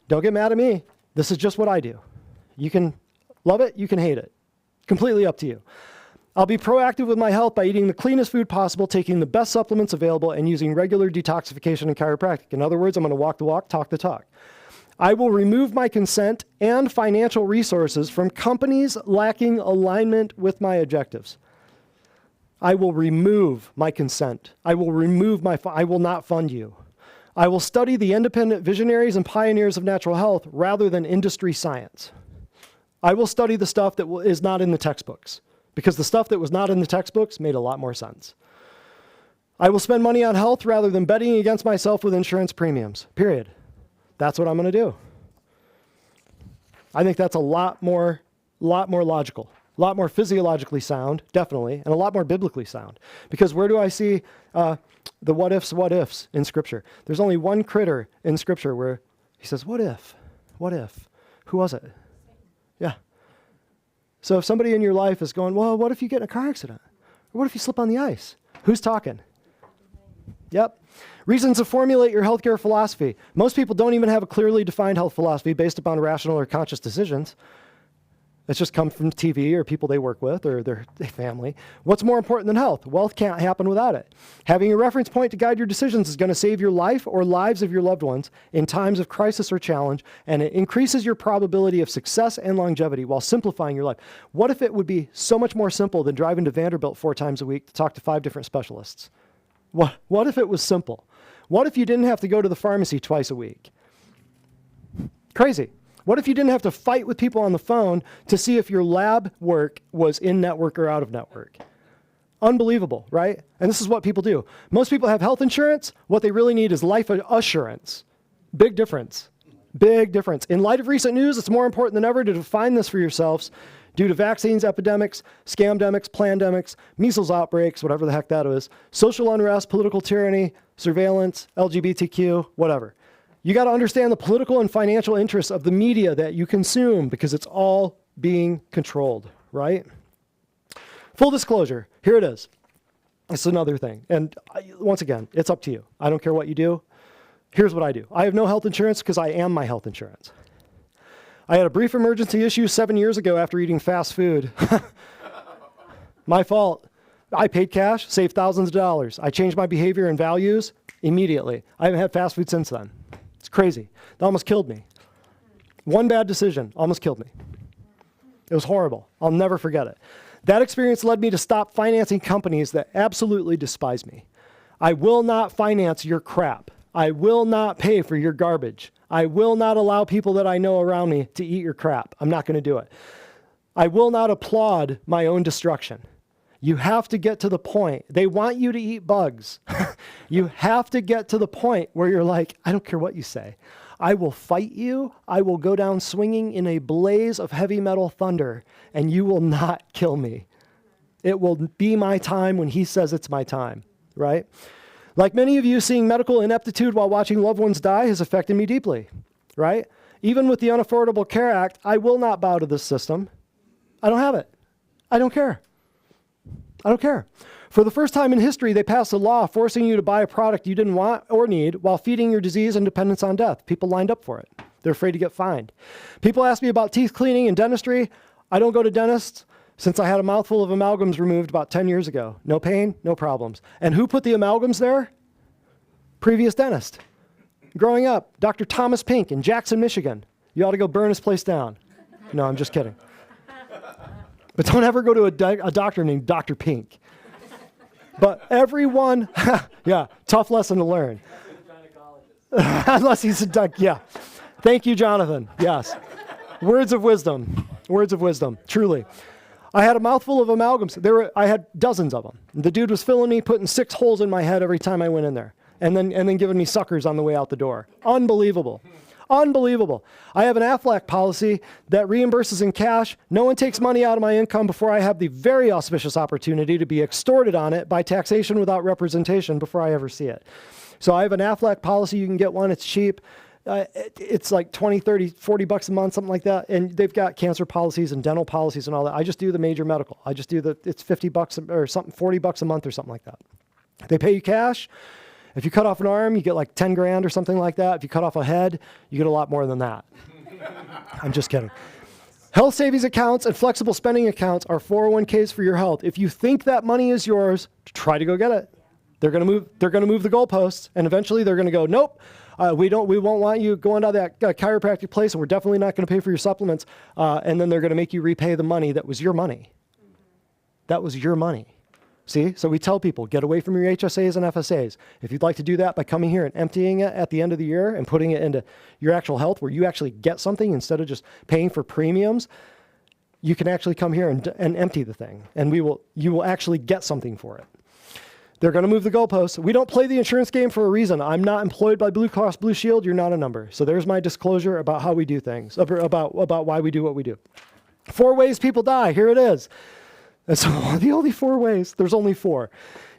don't get mad at me. This is just what I do. You can love it, you can hate it. Completely up to you. I'll be proactive with my health by eating the cleanest food possible, taking the best supplements available, and using regular detoxification and chiropractic. In other words, I'm going to walk the walk, talk the talk. I will remove my consent and financial resources from companies lacking alignment with my objectives. I will remove my consent. I will remove I will not fund you. I will study the independent visionaries and pioneers of natural health rather than industry science. I will study the stuff that is not in the textbooks, because the stuff that was not in the textbooks made a lot more sense. I will spend money on health rather than betting against myself with insurance premiums, period. That's what I'm going to do. I think that's a lot more logical, a lot more physiologically sound, definitely, and a lot more biblically sound. Because where do I see the what ifs in Scripture? There's only one critter in Scripture where he says, what if? What if? Who was it? Yeah. So if somebody in your life is going, well, what if you get in a car accident? Or what if you slip on the ice? Who's talking? Yep. Reasons to formulate your healthcare philosophy. Most people don't even have a clearly defined health philosophy based upon rational or conscious decisions. It's just come from TV or people they work with or their family. What's more important than health? Wealth can't happen without it. Having a reference point to guide your decisions is going to save your life or lives of your loved ones in times of crisis or challenge, and it increases your probability of success and longevity while simplifying your life. What if it would be so much more simple than driving to Vanderbilt 4 times a week to talk to 5 different specialists? What if it was simple? What if you didn't have to go to the pharmacy twice a week? Crazy. What if you didn't have to fight with people on the phone to see if your lab work was in network or out of network? Unbelievable, right? And this is what people do. Most people have health insurance. What they really need is life assurance. Big difference. Big difference. In light of recent news, it's more important than ever to define this for yourselves due to vaccines, epidemics, scamdemics, plandemics, measles outbreaks, whatever the heck that is, social unrest, political tyranny, surveillance, LGBTQ, whatever. You got to understand the political and financial interests of the media that you consume because it's all being controlled, right? Full disclosure, here it is. It's another thing. And once again, it's up to you. I don't care what you do. Here's what I do. I have no health insurance because I am my health insurance. I had a brief emergency issue 7 years ago after eating fast food. My fault. I paid cash, saved thousands of dollars. I changed my behavior and values immediately. I haven't had fast food since then. It's crazy. That almost killed me. One bad decision almost killed me. It was horrible. I'll never forget it. That experience led me to stop financing companies that absolutely despise me. I will not finance your crap. I will not pay for your garbage. I will not allow people that I know around me to eat your crap. I'm not going to do it. I will not applaud my own destruction. You have to get to the point. They want you to eat bugs. You have to get to the point where you're like, I don't care what you say. I will fight you. I will go down swinging in a blaze of heavy metal thunder, and you will not kill me. It will be my time when he says it's my time, right? Like many of you, seeing medical ineptitude while watching loved ones die has affected me deeply, right? Even with the Unaffordable Care Act, I will not bow to this system. I don't have it. I don't care. I don't care. For the first time in history, they passed a law forcing you to buy a product you didn't want or need while feeding your disease and dependence on death. People lined up for it. They're afraid to get fined. People ask me about teeth cleaning and dentistry. I don't go to dentists since I had a mouthful of amalgams removed about 10 years ago. No pain, no problems. And who put the amalgams there? Previous dentist. Growing up, Dr. Thomas Pink in Jackson, Michigan. You ought to go burn his place down. No, I'm just kidding. But don't ever go to a doctor named Dr. Pink. But everyone, yeah, tough lesson to learn. Unless he's a duck, yeah. Thank you, Jonathan. Yes. Words of wisdom. Words of wisdom, truly. I had a mouthful of amalgams. I had dozens of them. The dude was filling me, putting 6 holes in my head every time I went in there, and then giving me suckers on the way out the door. Unbelievable. Unbelievable. I have an Aflac policy that reimburses in cash. No one takes money out of my income before I have the very auspicious opportunity to be extorted on it by taxation without representation before I ever see it. So I have an Aflac policy. You can get one. It's cheap. It's like 20, 30, 40 bucks a month, something like that. And they've got cancer policies and dental policies and all that. I just do the major medical. I just do it's 50 bucks or something, 40 bucks a month or something like that. They pay you cash. If you cut off an arm, you get like 10 grand or something like that. If you cut off a head, you get a lot more than that. I'm just kidding. Health savings accounts and flexible spending accounts are 401ks for your health. If you think that money is yours, try to go get it. They're going to move the goalposts, and eventually they're going to go, nope, we won't want you going to that chiropractic place, and we're definitely not going to pay for your supplements. And then they're going to make you repay the money that was your money. That was your money. See? So we tell people, get away from your HSAs and FSAs. If you'd like to do that by coming here and emptying it at the end of the year and putting it into your actual health where you actually get something instead of just paying for premiums, you can actually come here and empty the thing. And you will actually get something for it. They're going to move the goalposts. We don't play the insurance game for a reason. I'm not employed by Blue Cross Blue Shield. You're not a number. So there's my disclosure about how we do things, about why we do what we do. 4 ways people die. Here it is. And so the only 4 ways, there's only 4.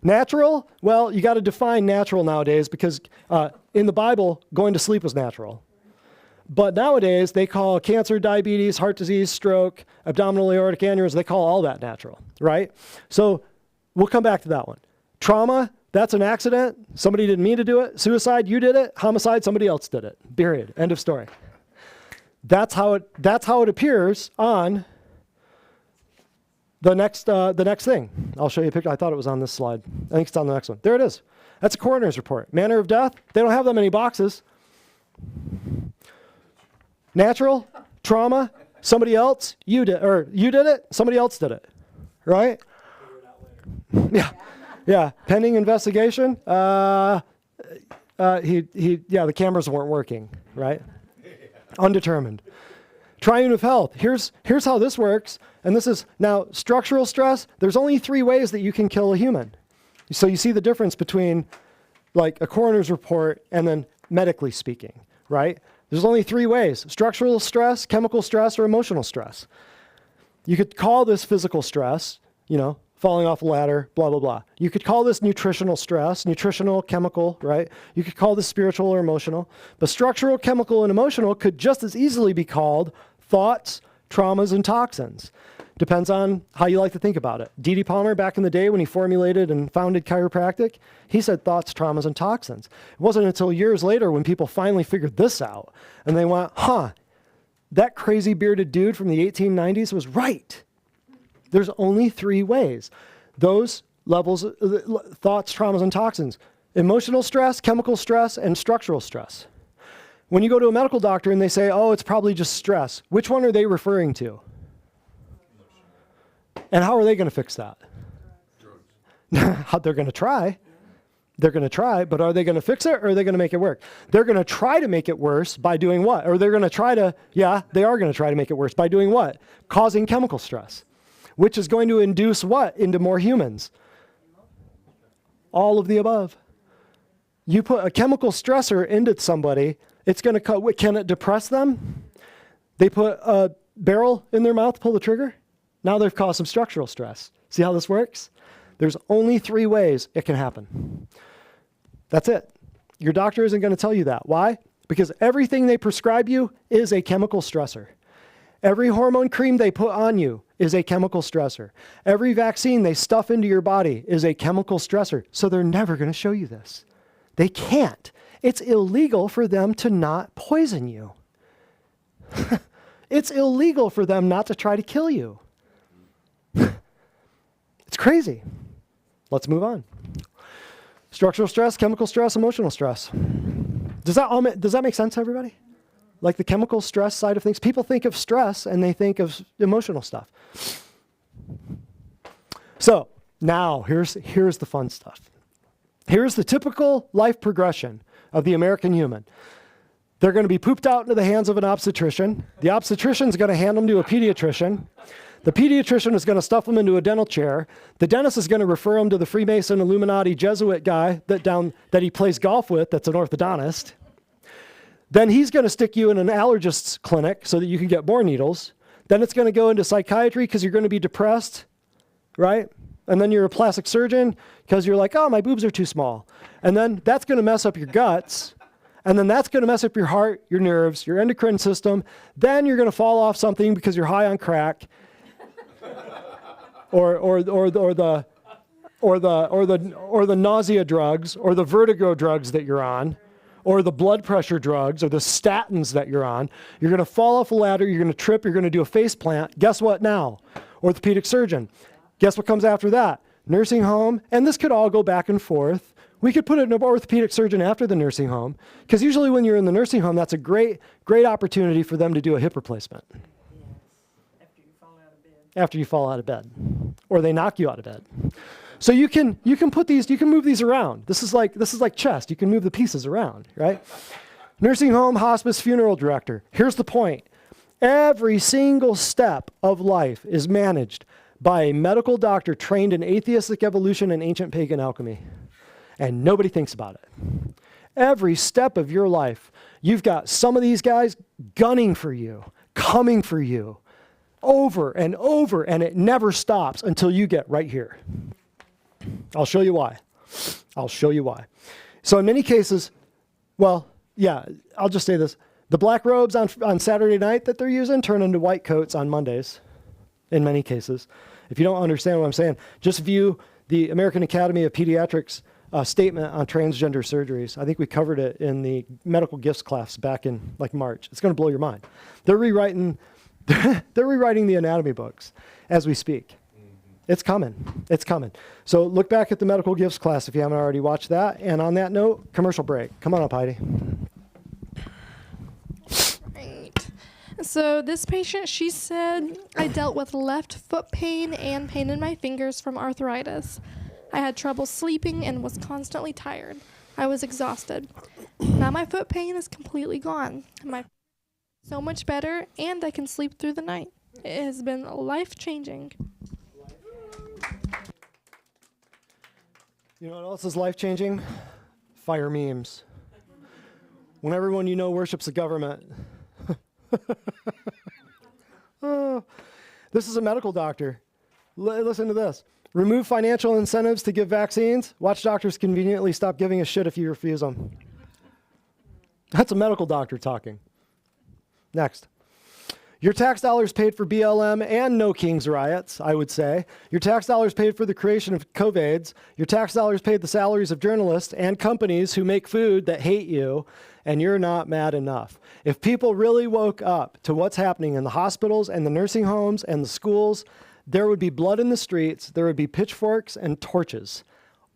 Natural, well, you got to define natural nowadays because in the Bible, going to sleep was natural. But nowadays, they call cancer, diabetes, heart disease, stroke, abdominal aortic aneurysm, they call all that natural, right? So we'll come back to that one. Trauma, that's an accident. Somebody didn't mean to do it. Suicide, you did it. Homicide, somebody else did it. Period. End of story. That's how it appears on the next thing. I'll show you a picture. I thought it was on this slide. I think it's on the next one. There it is. That's a coroner's report. Manner of death, they don't have that many boxes. Natural, trauma, somebody else, you did it, somebody else did it, right? Yeah. Pending investigation. The cameras weren't working, right? Undetermined. Triune of health. Here's how this works. And this is now structural stress. There's only 3 ways that you can kill a human. So you see the difference between like a coroner's report and then medically speaking, right? There's only 3 ways: structural stress, chemical stress, or emotional stress. You could call this physical stress, falling off a ladder, blah, blah, blah. You could call this nutritional stress, nutritional, chemical, right? You could call this spiritual or emotional. But structural, chemical, and emotional could just as easily be called thoughts, traumas, and toxins. Depends on how you like to think about it. D.D. Palmer, back in the day when he formulated and founded chiropractic, he said thoughts, traumas, and toxins. It wasn't until years later when people finally figured this out. And they went, that crazy bearded dude from the 1890s was right. There's only 3 ways. Those levels, thoughts, traumas, and toxins. Emotional stress, chemical stress, and structural stress. When you go to a medical doctor and they say, it's probably just stress, which one are they referring to? And how are they going to fix that? They're going to try. They're going to try, but are they going to fix it or are they going to make it work? They're going to try to make it worse by doing what? Or they're going to try to, they are going to try to make it worse by doing what? Causing chemical stress, which is going to induce what into more humans? All of the above. You put a chemical stressor into somebody, it's going to, can it depress them? They put a barrel in their mouth, pull the trigger. Now they've caused some structural stress. See how this works? There's only 3 ways it can happen. That's it. Your doctor isn't going to tell you that. Why? Because everything they prescribe you is a chemical stressor. Every hormone cream they put on you is a chemical stressor. Every vaccine they stuff into your body is a chemical stressor. So they're never going to show you this. They can't. It's illegal for them to not poison you. It's illegal for them not to try to kill you. It's crazy. Let's move on. Structural stress, chemical stress, emotional stress. Does that make sense to everybody? Like the chemical stress side of things? People think of stress and they think of emotional stuff. So now here's the fun stuff. Here's the typical life progression of the American human. They're going to be pooped out into the hands of an obstetrician. The obstetrician's going to hand them to a pediatrician. The pediatrician is going to stuff them into a dental chair. The dentist is going to refer them to the Freemason Illuminati Jesuit guy that he plays golf with that's an orthodontist. Then he's going to stick you in an allergist's clinic so that you can get more needles. Then it's going to go into psychiatry because you're going to be depressed, right? And then you're a plastic surgeon because you're like, my boobs are too small. And then that's going to mess up your guts. And then that's going to mess up your heart, your nerves, your endocrine system. Then you're going to fall off something because you're high on crack. Or the nausea drugs, or the vertigo drugs that you're on, or the blood pressure drugs, or the statins that you're on. You're going to fall off a ladder, you're going to trip, you're going to do a face plant. Guess what now? Orthopedic surgeon. Guess what comes after that? Nursing home, and this could all go back and forth. We could put an orthopedic surgeon after the nursing home, because usually when you're in the nursing home, that's a great opportunity for them to do a hip replacement. After you fall out of bed. Or they knock you out of bed. So you can move these around. This is like chess. You can move the pieces around, right? Nursing home, hospice, funeral director. Here's the point. Every single step of life is managed by a medical doctor trained in atheistic evolution and ancient pagan alchemy. And nobody thinks about it. Every step of your life, you've got some of these guys gunning for you, coming for you, over and over, and it never stops until you get right here. I'll show you why. So in many cases, well, yeah, I'll just say this. The black robes on Saturday night that they're using turn into white coats on Mondays, in many cases. If you don't understand what I'm saying, just view the American Academy of Pediatrics statement on transgender surgeries. I think we covered it in the medical gifts class back in like March. It's going to blow your mind. They're rewriting the anatomy books as we speak. It's coming. So look back at the medical gifts class if you haven't already watched that. And on that note, commercial break. Come on up, Heidi. Right. So this patient, she said, I dealt with left foot pain and pain in my fingers from arthritis. I had trouble sleeping and was constantly tired. I was exhausted. Now my foot pain is completely gone. My so much better, and I can sleep through the night. It has been life-changing. You know what else is life-changing? Fire memes. When everyone you know worships the government. Oh, this is a medical doctor. Listen to this. Remove financial incentives to give vaccines. Watch doctors conveniently stop giving a shit if you refuse them. That's a medical doctor talking. Next. Your tax dollars paid for BLM and No Kings riots, I would say. Your tax dollars paid for the creation of COVIDs. Your tax dollars paid the salaries of journalists and companies who make food that hate you, and you're not mad enough. If people really woke up to what's happening in the hospitals and the nursing homes and the schools, there would be blood in the streets, there would be pitchforks and torches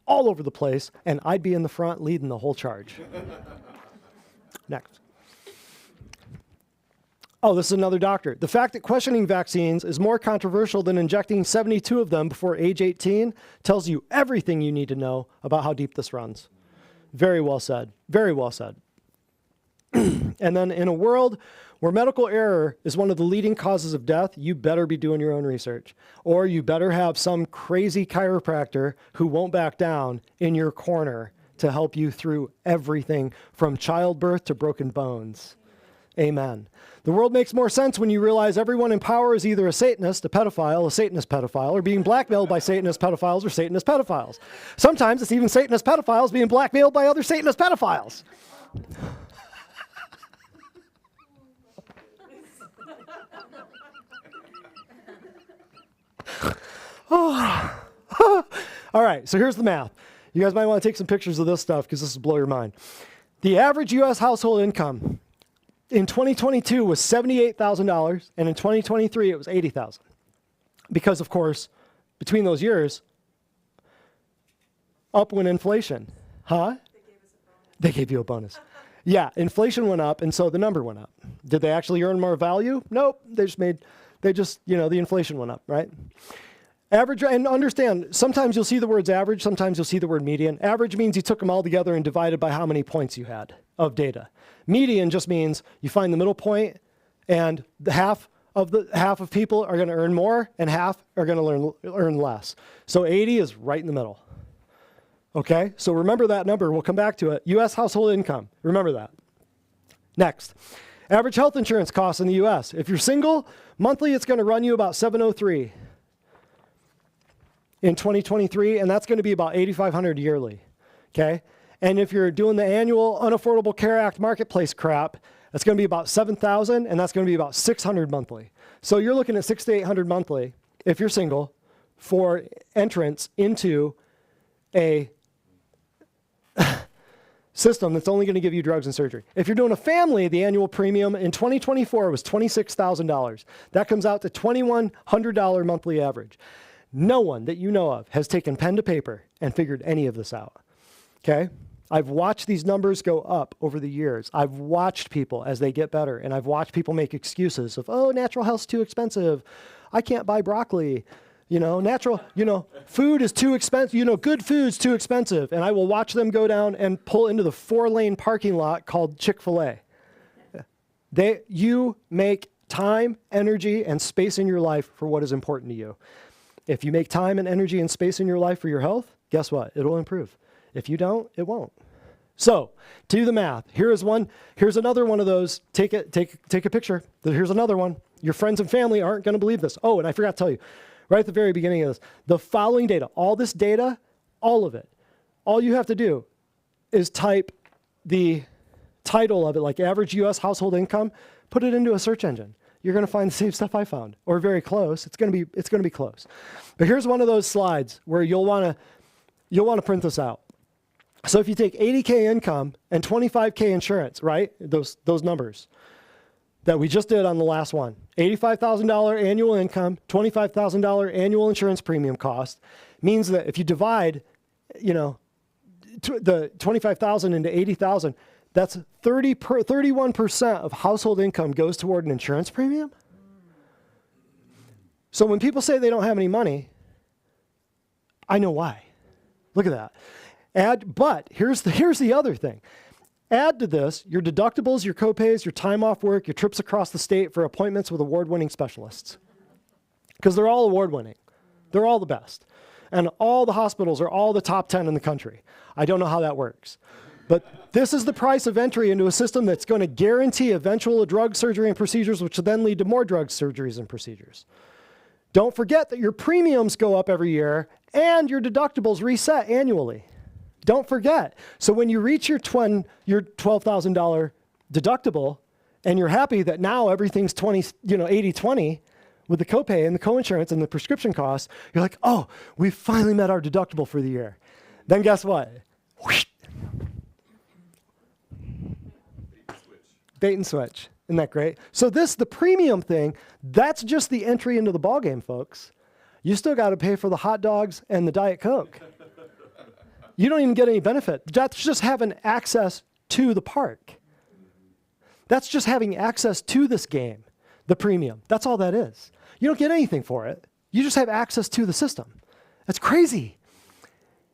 all over the place, and I'd be in the front leading the whole charge. Next. Oh, this is another doctor. The fact that questioning vaccines is more controversial than injecting 72 of them before age 18 tells you everything you need to know about how deep this runs. Very well said. Very well said. And then in a world where medical error is one of the leading causes of death, you better be doing your own research. Or you better have some crazy chiropractor who won't back down in your corner to help you through everything from childbirth to broken bones. Amen. The world makes more sense when you realize everyone in power is either a Satanist, a pedophile, a Satanist pedophile, or being blackmailed by Satanist pedophiles or Satanist pedophiles. Sometimes it's even Satanist pedophiles being blackmailed by other Satanist pedophiles. All right, so here's the math. You guys might want to take some pictures of this stuff because this will blow your mind. The average U.S. household income in 2022 was $78,000, and in 2023 it was $80,000. Because, of course, between those years, up went inflation. Huh? They gave you a bonus. Yeah, inflation went up, and so the number went up. Did they actually earn more value? Nope. The inflation went up, right? Average, and understand, sometimes you'll see the words average, sometimes you'll see the word median. Average means you took them all together and divided by how many points you had of data. Median just means you find the middle point, and half of people are going to earn more, and half are going to earn less. So 80 is right in the middle. Okay, so remember that number. We'll come back to it. U.S. household income. Remember that. Next, average health insurance costs in the U.S. If you're single, monthly it's going to run you about $703 in 2023, and that's going to be about $8,500 yearly. Okay, and if you're doing the annual Unaffordable Care Act marketplace crap, that's going to be about $7,000, and that's going to be about $600 monthly. So you're looking at $600 to $800 monthly if you're single for entrance into a system that's only going to give you drugs and surgery. If you're doing a family, the annual premium in 2024 was $26,000. That comes out to $2,100 monthly average. No one that you know of has taken pen to paper and figured any of this out. Okay? I've watched these numbers go up over the years. I've watched people as they get better, and I've watched people make excuses of, oh, natural health's too expensive. I can't buy broccoli. Natural, food is too expensive. Good food's too expensive. And I will watch them go down and pull into the 4-lane parking lot called Chick-fil-A. You make time, energy, and space in your life for what is important to you. If you make time and energy and space in your life for your health, guess what? It'll improve. If you don't, it won't. So, do the math. Here's another one of those. Take a picture. Here's another one. Your friends and family aren't going to believe this. Oh, and I forgot to tell you, right at the very beginning of this, the following data, all this data, all of it, all you have to do is type the title of it, like average U.S. household income, put it into a search engine. You're going to find the same stuff I found, or very close. It's going to be close. But here's one of those slides where you'll want to print this out. So if you take 80K income and 25K insurance, right? Those numbers that we just did on the last one. $85,000 annual income, $25,000 annual insurance premium cost means that if you divide, the 25,000 into 80,000, that's 31% of household income goes toward an insurance premium. So when people say they don't have any money, I know why. Look at that. But here's the other thing. Add to this your deductibles, your copays, your time off work, your trips across the state for appointments with award-winning specialists. Because they're all award-winning. They're all the best. And all the hospitals are all the top 10 in the country. I don't know how that works. But this is the price of entry into a system that's going to guarantee eventual drug surgery and procedures, which will then lead to more drugs, surgeries, and procedures. Don't forget that your premiums go up every year and your deductibles reset annually. Don't forget. So when you reach your $12,000 deductible and you're happy that now everything's 80-20 with the copay and the coinsurance and the prescription costs, you're like, oh, we finally met our deductible for the year. Then guess what? Whoosh. Bait and switch. Isn't that great? So the premium thing, that's just the entry into the ballgame, folks. You still got to pay for the hot dogs and the Diet Coke. You don't even get any benefit. That's just having access to the park. That's just having access to this game, the premium. That's all that is. You don't get anything for it. You just have access to the system. That's crazy.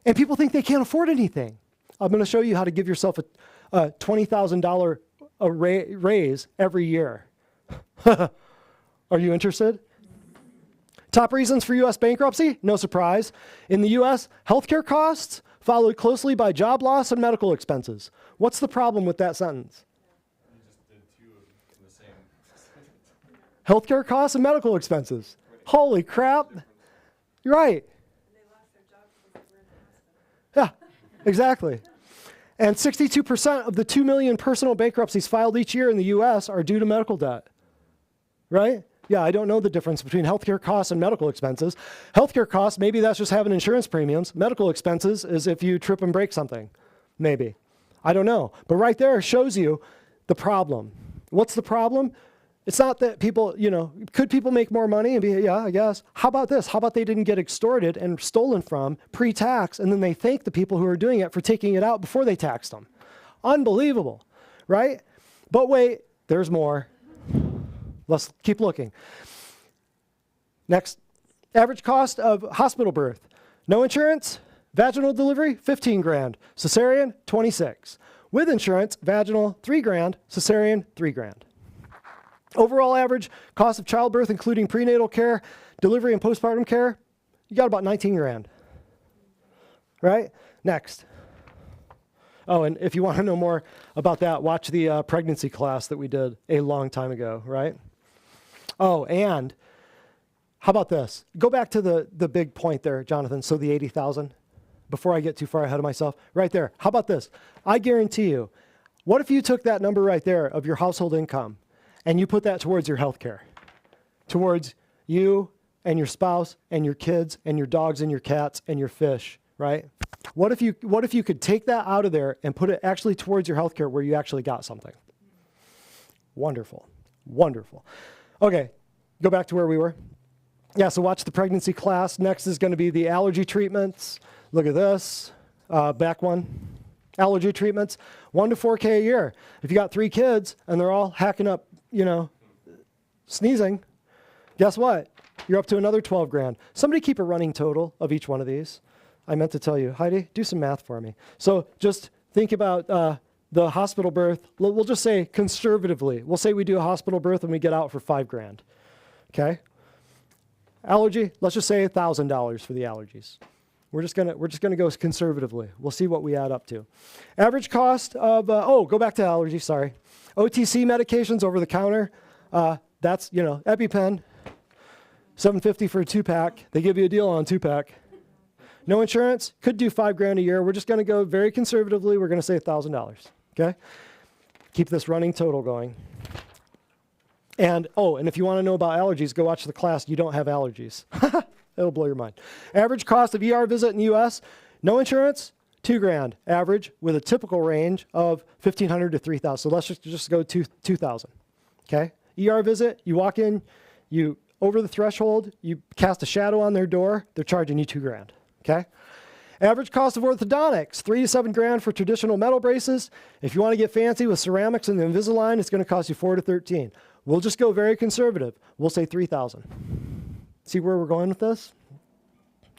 And people think they can't afford anything. I'm going to show you how to give yourself a $20,000 raise every year. Are you interested? Top reasons for U.S. bankruptcy? No surprise. In the U.S., healthcare costs followed closely by job loss and medical expenses. What's the problem with that sentence? You just did two in the same. Healthcare costs and medical expenses. Holy crap. You're right. Yeah, exactly. And 62% of the 2 million personal bankruptcies filed each year in the U.S. are due to medical debt. Right? Yeah, I don't know the difference between healthcare costs and medical expenses. Healthcare costs, maybe that's just having insurance premiums. Medical expenses is if you trip and break something. Maybe. I don't know. But right there shows you the problem. What's the problem? It's not that people, could people make more money and be, yeah, I guess. How about this? How about they didn't get extorted and stolen from pre-tax, and then they thank the people who are doing it for taking it out before they taxed them? Unbelievable, right? But wait, there's more. Let's keep looking. Next, average cost of hospital birth. No insurance, vaginal delivery, 15 grand. Cesarean, 26. With insurance, vaginal, 3 grand. Cesarean, 3 grand. Overall average cost of childbirth, including prenatal care, delivery, and postpartum care, you got about 19 grand. Right? Next. Oh, and if you want to know more about that, watch the pregnancy class that we did a long time ago, right? Oh, and how about this? Go back to the big point there, Jonathan. So the 80,000, before I get too far ahead of myself, right there. How about this? I guarantee you, what if you took that number right there of your household income and you put that towards your health care, towards you and your spouse and your kids and your dogs and your cats and your fish, right? What if you could take that out of there and put it actually towards your health care where you actually got something? Wonderful. Wonderful. Okay, go back to where we were. Yeah, so watch the pregnancy class. Next is going to be the allergy treatments. Look at this. Back one. Allergy treatments, 1 to 4K a year. If you got 3 kids and they're all hacking up, sneezing, guess what? you're up to another 12 grand. Somebody keep a running total of each one of these. I meant to tell you. Heidi, do some math for me. So just think about the hospital birth. We'll just say conservatively. We'll say we do a hospital birth and we get out for 5 grand. Okay? Allergy, let's just say $1,000 for the allergies. We're just gonna go conservatively. We'll see what we add up to. Average cost of go back to allergy. Sorry, OTC medications over the counter. That's EpiPen, $7.50 for a 2-pack. They give you a deal on 2-pack. No insurance, could do 5 grand a year. We're just gonna go very conservatively. We're gonna say $1,000. Okay, keep this running total going. And if you want to know about allergies, go watch the class. You don't have allergies. It'll blow your mind. Average cost of ER visit in the U.S., no insurance, 2 grand. Average with a typical range of 1,500 to 3,000. So let's just go to 2,000. Okay? ER visit, you walk in, you over the threshold, you cast a shadow on their door, they're charging you 2 grand. Okay? Average cost of orthodontics, 3 to 7 grand for traditional metal braces. If you want to get fancy with ceramics and the Invisalign, it's going to cost you 4 to 13. We'll just go very conservative. We'll say 3,000. See where we're going with this?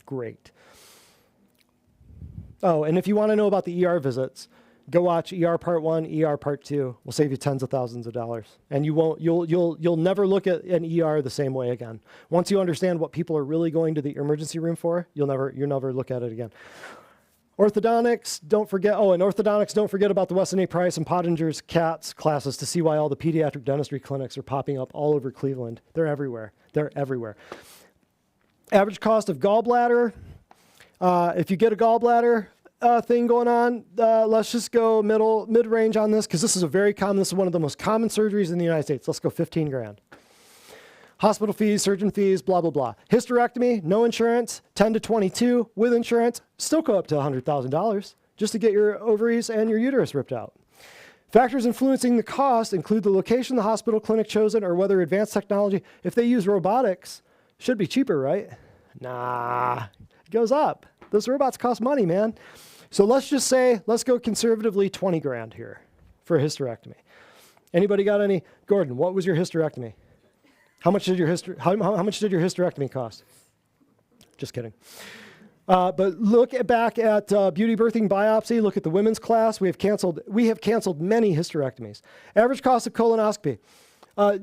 Great. Oh, and if you want to know about the ER visits, go watch ER Part 1, ER Part 2. We'll save you tens of thousands of dollars. And you'll never look at an ER the same way again. Once you understand what people are really going to the emergency room for, you'll never look at it again. Orthodontics, don't forget about the Weston A. Price and Pottinger's CATS classes to see why all the pediatric dentistry clinics are popping up all over Cleveland. They're everywhere. Average cost of gallbladder. If you get a gallbladder thing going on, let's just go mid-range on this because this is one of the most common surgeries in the United States. Let's go 15 grand. Hospital fees, surgeon fees, blah, blah, blah. Hysterectomy, no insurance, 10 to 22. With insurance, still go up to $100,000 just to get your ovaries and your uterus ripped out. Factors influencing the cost include the location, the hospital clinic chosen, or whether advanced technology. If they use robotics, should be cheaper, right? Nah, it goes up. Those robots cost money, man. So let's go conservatively 20 grand here for a hysterectomy. Anybody got any? Gordon, what was your hysterectomy? How much did your hysterectomy cost? Just kidding. But look back at beauty birthing biopsy. Look at the women's class. We have canceled many hysterectomies. Average cost of colonoscopy.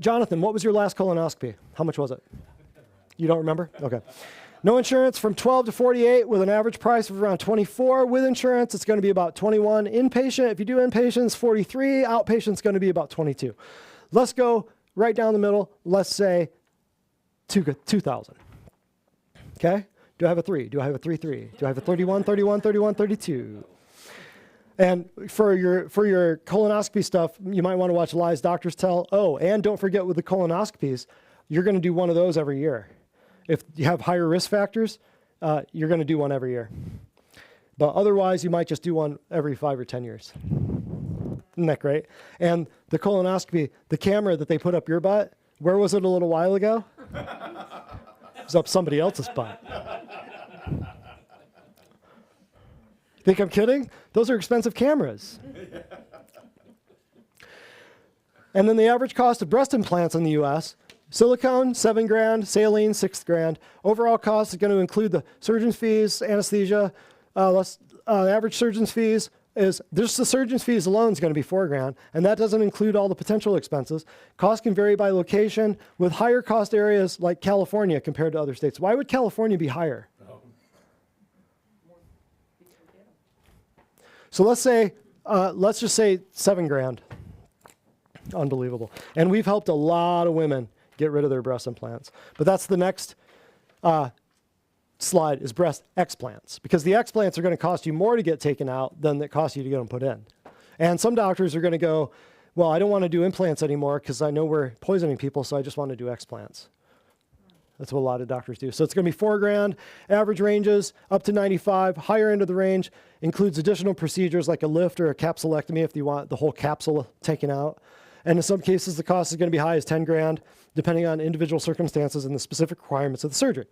Jonathan, what was your last colonoscopy? How much was it? You don't remember? Okay. No insurance from 12 to 48 with an average price of around 24. With insurance, it's going to be about 21. Inpatient, if you do inpatient, it's 43. Outpatient's going to be about 22. Let's go right down the middle. Let's say 2,000. Okay? Do I have a 3? Do I have a 3? Do I have a 31, 31, 31, 32? And for your colonoscopy stuff, you might want to watch Lies Doctors Tell. Oh, and don't forget with the colonoscopies, you're going to do one of those every year. If you have higher risk factors, you're going to do one every year. But otherwise, you might just do one every 5 or 10 years. Isn't that great? And the colonoscopy, the camera that they put up your butt, where was it a little while ago? It was up somebody else's butt. Think I'm kidding? Those are expensive cameras. And then the average cost of breast implants in the U.S., silicone, 7 grand, saline, 6 grand. Overall cost is going to include the surgeon's fees, anesthesia. Average surgeon's fees is, just the surgeon's fees alone is going to be 4 grand, and that doesn't include all the potential expenses. Cost can vary by location, with higher cost areas like California compared to other states. Why would California be higher? So let's just say 7 grand. Unbelievable. And we've helped a lot of women get rid of their breast implants. But that's the next slide is breast explants, because the explants are going to cost you more to get taken out than it costs you to get them put in. And some doctors are going to go, well, I don't want to do implants anymore because I know we're poisoning people, so I just want to do explants. That's what a lot of doctors do. So it's going to be 4 grand. Average ranges up to 95. Higher end of the range includes additional procedures like a lift or a capsulectomy if you want the whole capsule taken out. And in some cases, the cost is going to be high as 10 grand, depending on individual circumstances and the specific requirements of the surgery.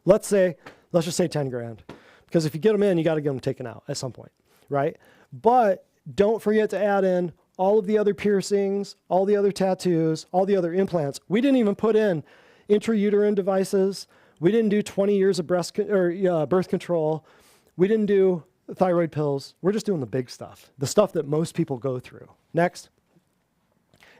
Let's just say 10 grand. Because if you get them in, you got to get them taken out at some point, right? But don't forget to add in all of the other piercings, all the other tattoos, all the other implants. We didn't even put in intrauterine devices. We didn't do 20 years of birth control. We didn't do thyroid pills. We're just doing the big stuff, the stuff that most people go through. Next.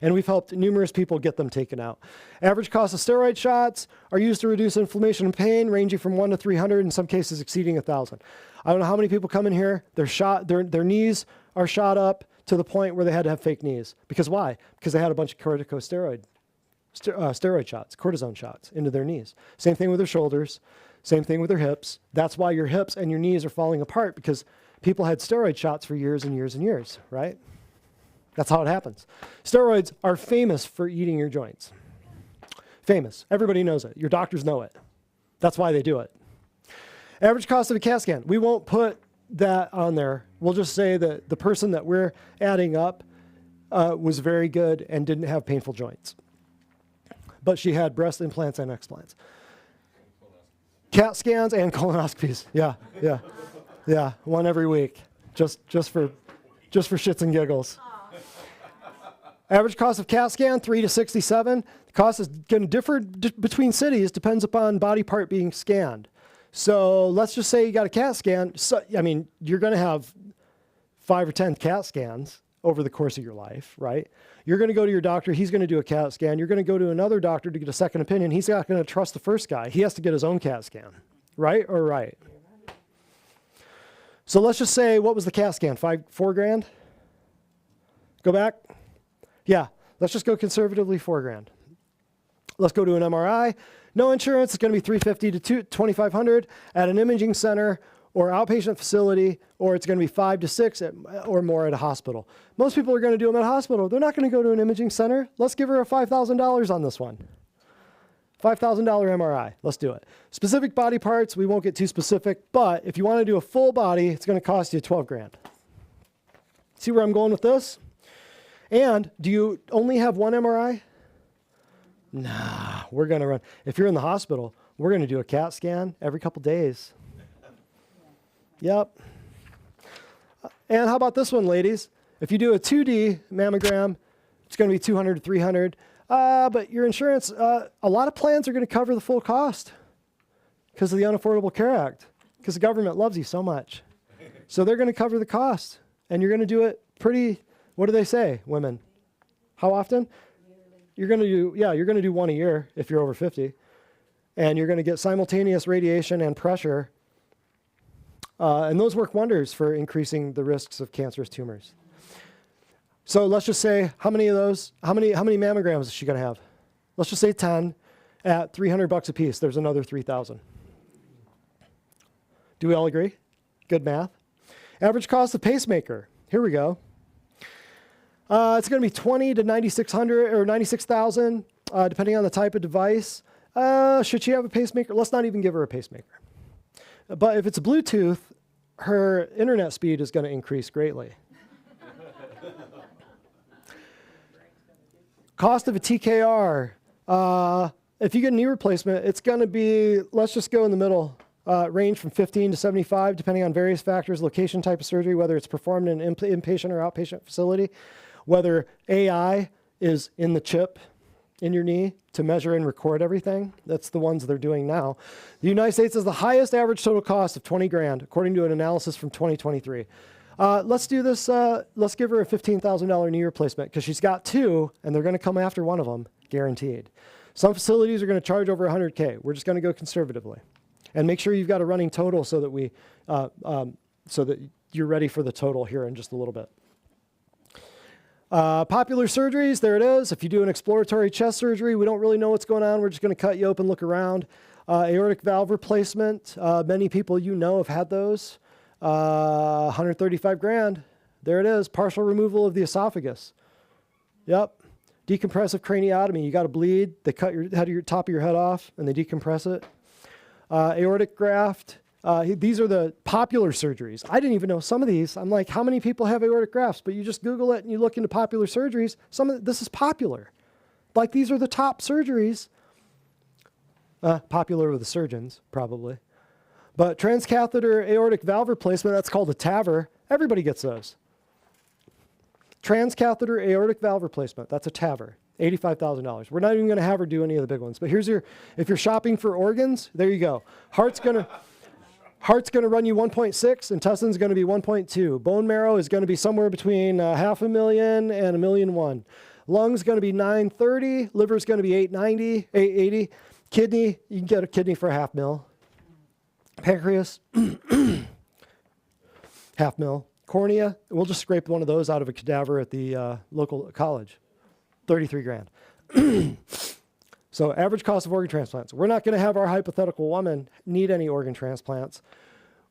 And we've helped numerous people get them taken out. Average cost of steroid shots are used to reduce inflammation and pain, ranging from 1 to 300, in some cases exceeding 1,000. I don't know how many people come in here, their knees are shot up to the point where they had to have fake knees. Because why? Because they had a bunch of steroid shots, cortisone shots into their knees. Same thing with their shoulders, same thing with their hips. That's why your hips and your knees are falling apart, because people had steroid shots for years and years and years, right? That's how it happens. Steroids are famous for eating your joints. Famous. Everybody knows it. Your doctors know it. That's why they do it. Average cost of a CAT scan. We won't put that on there. We'll just say that the person that we're adding up was very good and didn't have painful joints. But she had breast implants and explants. CAT scans and colonoscopies. Yeah, one every week. Just for shits and giggles. Average cost of CAT scan, 3 to 67. The cost is going to differ between cities, depends upon body part being scanned. So let's just say you got a CAT scan. So, I mean, you're going to have 5 or 10 CAT scans over the course of your life, right? You're going to go to your doctor. He's going to do a CAT scan. You're going to go to another doctor to get a second opinion. He's not going to trust the first guy. He has to get his own CAT scan, right or right? So let's just say, what was the CAT scan? $4 grand? Go back. Yeah, let's just go conservatively $4 grand. Let's go to an MRI. No insurance, it's going to be $350 to $2,500 at an imaging center or outpatient facility, or it's going to be 5 to 6 or more at a hospital. Most people are going to do them at a hospital. They're not going to go to an imaging center. Let's give her a $5,000 on this one. $5,000 MRI. Let's do it. Specific body parts, we won't get too specific, but if you want to do a full body, it's going to cost you 12 grand. See where I'm going with this? And do you only have one MRI? Nah, we're going to run. If you're in the hospital, we're going to do a CAT scan every couple days. Yep. And how about this one, ladies? If you do a 2D mammogram, it's going to be $200 to $300. But your insurance, a lot of plans are going to cover the full cost because of the Unaffordable Care Act, because the government loves you so much. So they're going to cover the cost, and you're going to do it pretty. What do they say, women? How often? You're going to do one a year if you're over 50. And you're going to get simultaneous radiation and pressure. And those work wonders for increasing the risks of cancerous tumors. So let's just say, how many mammograms is she going to have? Let's just say 10 at $300 a piece. There's another 3,000. Do we all agree? Good math. Average cost of pacemaker. Here we go. It's going to be $20 to $9,600 or $96,000, depending on the type of device. Should she have a pacemaker? Let's not even give her a pacemaker. But if it's Bluetooth, her internet speed is going to increase greatly. Cost of a TKR. If you get a knee replacement, it's going to be, let's just go in the middle, range from 15 to 75, depending on various factors, location, type of surgery, whether it's performed in an inpatient or outpatient facility. Whether AI is in the chip in your knee to measure and record everything. That's the ones they're doing now. The United States has the highest average total cost of 20 grand, according to an analysis from 2023. Let's do this. Let's give her a $15,000 knee replacement because she's got 2, and they're going to come after one of them, guaranteed. Some facilities are going to charge over $100K. We're just going to go conservatively, and make sure you've got a running total so that you're ready for the total here in just a little bit. Popular surgeries, there it is. If you do an exploratory chest surgery, we don't really know what's going on. We're just going to cut you open, look around. Aortic valve replacement, many people you know have had those. 135 grand. There it is. Partial removal of the esophagus. Yep. Decompressive craniotomy. You got to bleed. They cut your top of your head off and they decompress it. Aortic graft. These are the popular surgeries. I didn't even know some of these. I'm like, how many people have aortic grafts? But you just Google it and you look into popular surgeries. This is popular. Like, these are the top surgeries. Popular with the surgeons, probably. But transcatheter aortic valve replacement, that's called a TAVR. Everybody gets those. Transcatheter aortic valve replacement, that's a TAVR. $85,000. We're not even going to have her do any of the big ones. But here's if you're shopping for organs, there you go. Heart's going to run you 1.6, intestine's going to be 1.2. Bone marrow is going to be somewhere between $500,000 and $1.1 million. Lungs going to be 930, liver's going to be 890, 880. Kidney, you can get a kidney for $500,000. Pancreas, $500,000. Cornea, we'll just scrape one of those out of a cadaver at the local college. 33 grand. So average cost of organ transplants. We're not going to have our hypothetical woman need any organ transplants.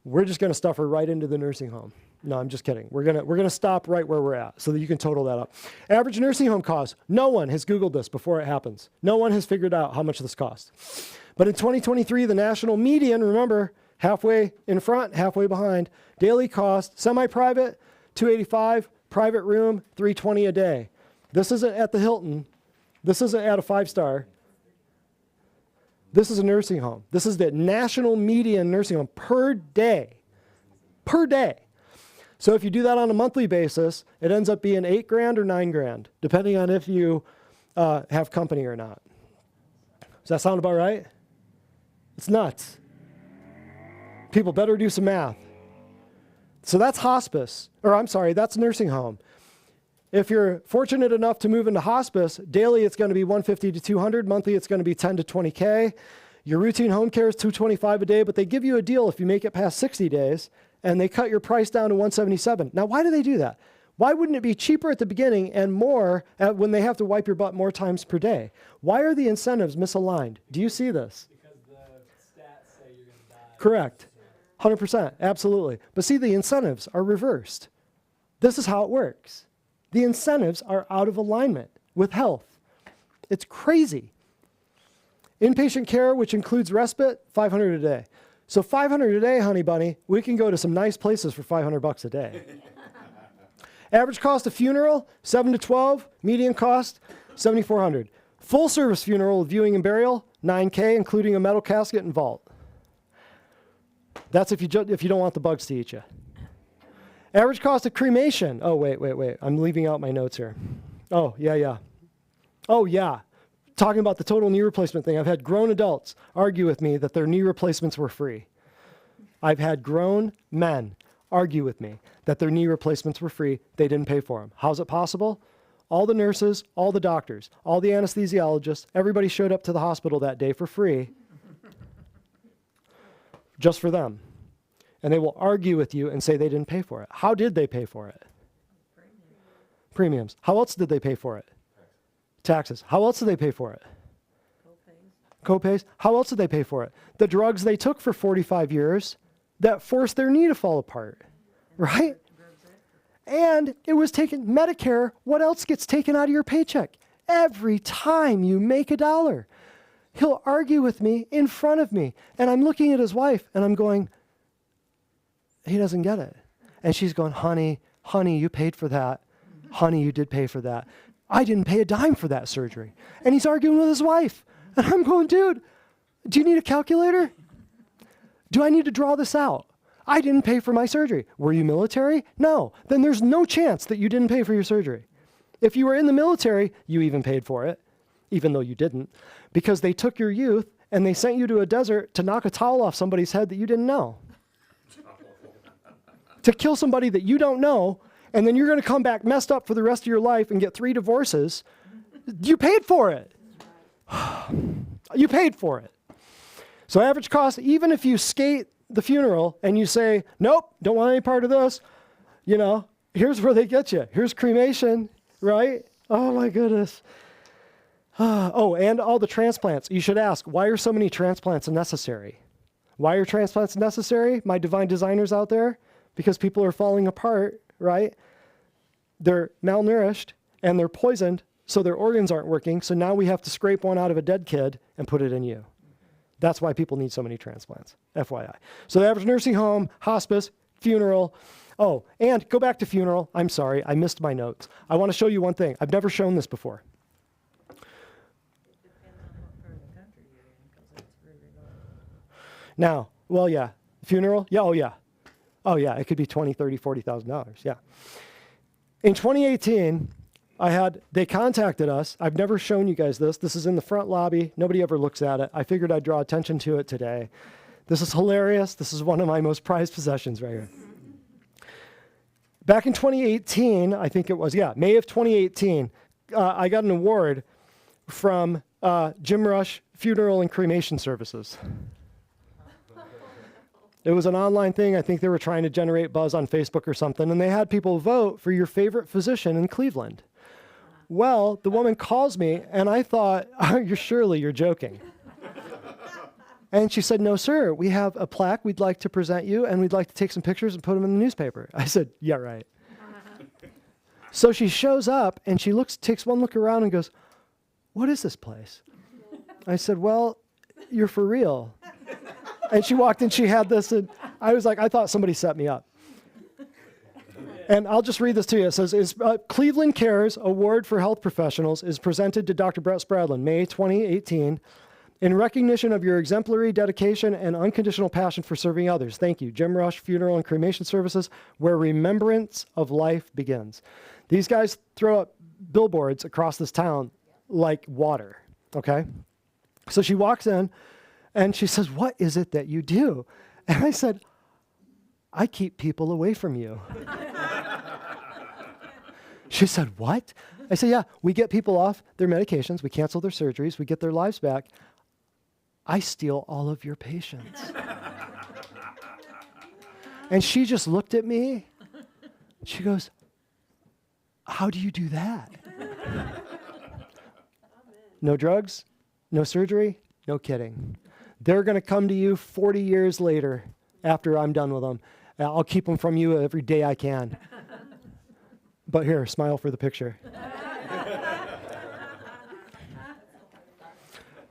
We're just going to stuff her right into the nursing home. No, I'm just kidding. We're gonna stop right where we're at so that you can total that up. Average nursing home cost. No one has Googled this before it happens. No one has figured out how much this costs. But in 2023, the national median, remember, halfway in front, halfway behind, daily cost, semi-private, $285, private room, $320 a day. This isn't at the Hilton. This isn't at a 5-star. This is a nursing home. This is the national median nursing home per day. Per day. So if you do that on a monthly basis, it ends up being $8 grand or $9 grand, depending on if you have company or not. Does that sound about right? It's nuts. People better do some math. So that's hospice, or I'm sorry, that's nursing home. If you're fortunate enough to move into hospice, daily it's going to be $150 to $200, monthly it's going to be $10 to $20K. Your routine home care is $225 a day, but they give you a deal if you make it past 60 days, and they cut your price down to $177. Now, why do they do that? Why wouldn't it be cheaper at the beginning and more when they have to wipe your butt more times per day? Why are the incentives misaligned? Do you see this? Because the stats say you're going to die. Correct. 100%. Absolutely. But see, the incentives are reversed. This is how it works. The incentives are out of alignment with health. It's crazy. Inpatient care, which includes respite, $500 a day. So $500 a day, honey bunny, we can go to some nice places for $500 a day. Average cost of funeral, 7 to 12. Median cost, $7,400. Full service funeral with viewing and burial, $9K, including a metal casket and vault. That's if you don't want the bugs to eat you. Average cost of cremation. Oh, wait. I'm leaving out my notes here. Oh, yeah. Oh, yeah. Talking about the total knee replacement thing, I've had grown adults argue with me that their knee replacements were free. I've had grown men argue with me that their knee replacements were free. They didn't pay for them. How's it possible? All the nurses, all the doctors, all the anesthesiologists, everybody showed up to the hospital that day for free just for them. And they will argue with you and say they didn't pay for it. How did they pay for it? Premiums. How else did they pay for it? Taxes. How else did they pay for it? Copays. How else did they pay for it? The drugs they took for 45 years that forced their knee to fall apart, right? And it was taken, Medicare, what else gets taken out of your paycheck? Every time you make a dollar. He'll argue with me in front of me. And I'm looking at his wife and I'm going, he doesn't get it. And she's going, honey, you paid for that. Honey, you did pay for that. I didn't pay a dime for that surgery. And he's arguing with his wife. And I'm going, dude, do you need a calculator? Do I need to draw this out? I didn't pay for my surgery. Were you military? No. Then there's no chance that you didn't pay for your surgery. If you were in the military, you even paid for it, even though you didn't, because they took your youth and they sent you to a desert to knock a towel off somebody's head that you didn't know. To kill somebody that you don't know, and then you're going to come back messed up for the rest of your life and get 3 divorces. You paid for it. You paid for it. So average cost, even if you skate the funeral and you say, nope, don't want any part of this, here's where they get you. Here's cremation, right? Oh my goodness. Oh, and all the transplants. You should ask, why are so many transplants necessary? Why are transplants necessary? My divine designers out there? Because people are falling apart, right? They're malnourished and they're poisoned, so their organs aren't working. So now we have to scrape one out of a dead kid and put it in you. That's why people need so many transplants, FYI. So the average nursing home, hospice, funeral. Oh, and go back to funeral. I'm sorry, I missed my notes. I want to show you one thing. I've never shown this before. Now, well, yeah. Funeral? Yeah, oh, yeah. Oh, yeah, it could be $20,000, $30,000, $40,000, yeah. In 2018, they contacted us. I've never shown you guys this. This is in the front lobby. Nobody ever looks at it. I figured I'd draw attention to it today. This is hilarious. This is one of my most prized possessions right here. Back in 2018, I think it was, May of 2018, I got an award from Jim Rush Funeral and Cremation Services. It was an online thing. I think they were trying to generate buzz on Facebook or something, and they had people vote for your favorite physician in Cleveland. Well, the woman calls me, and I thought, you're joking. And she said, no, sir, we have a plaque we'd like to present you, and we'd like to take some pictures and put them in the newspaper. I said, yeah, right. So she shows up, and she takes one look around and goes, what is this place? I said, well, you're for real. And she walked in, she had this, and I was like, I thought somebody set me up. And I'll just read this to you. It says, Cleveland Cares Award for Health Professionals is presented to Dr. Brett Spradlin, May 2018, in recognition of your exemplary dedication and unconditional passion for serving others. Thank you. Jim Rush Funeral and Cremation Services, where remembrance of life begins. These guys throw up billboards across this town like water, okay? So she walks in, and she says, what is it that you do? And I said, I keep people away from you. She said, what? I said, yeah, we get people off their medications, we cancel their surgeries, we get their lives back. I steal all of your patients. And she just looked at me. She goes, how do you do that? No drugs, no surgery, no kidding. They're going to come to you 40 years later after I'm done with them. I'll keep them from you every day I can. But here, smile for the picture.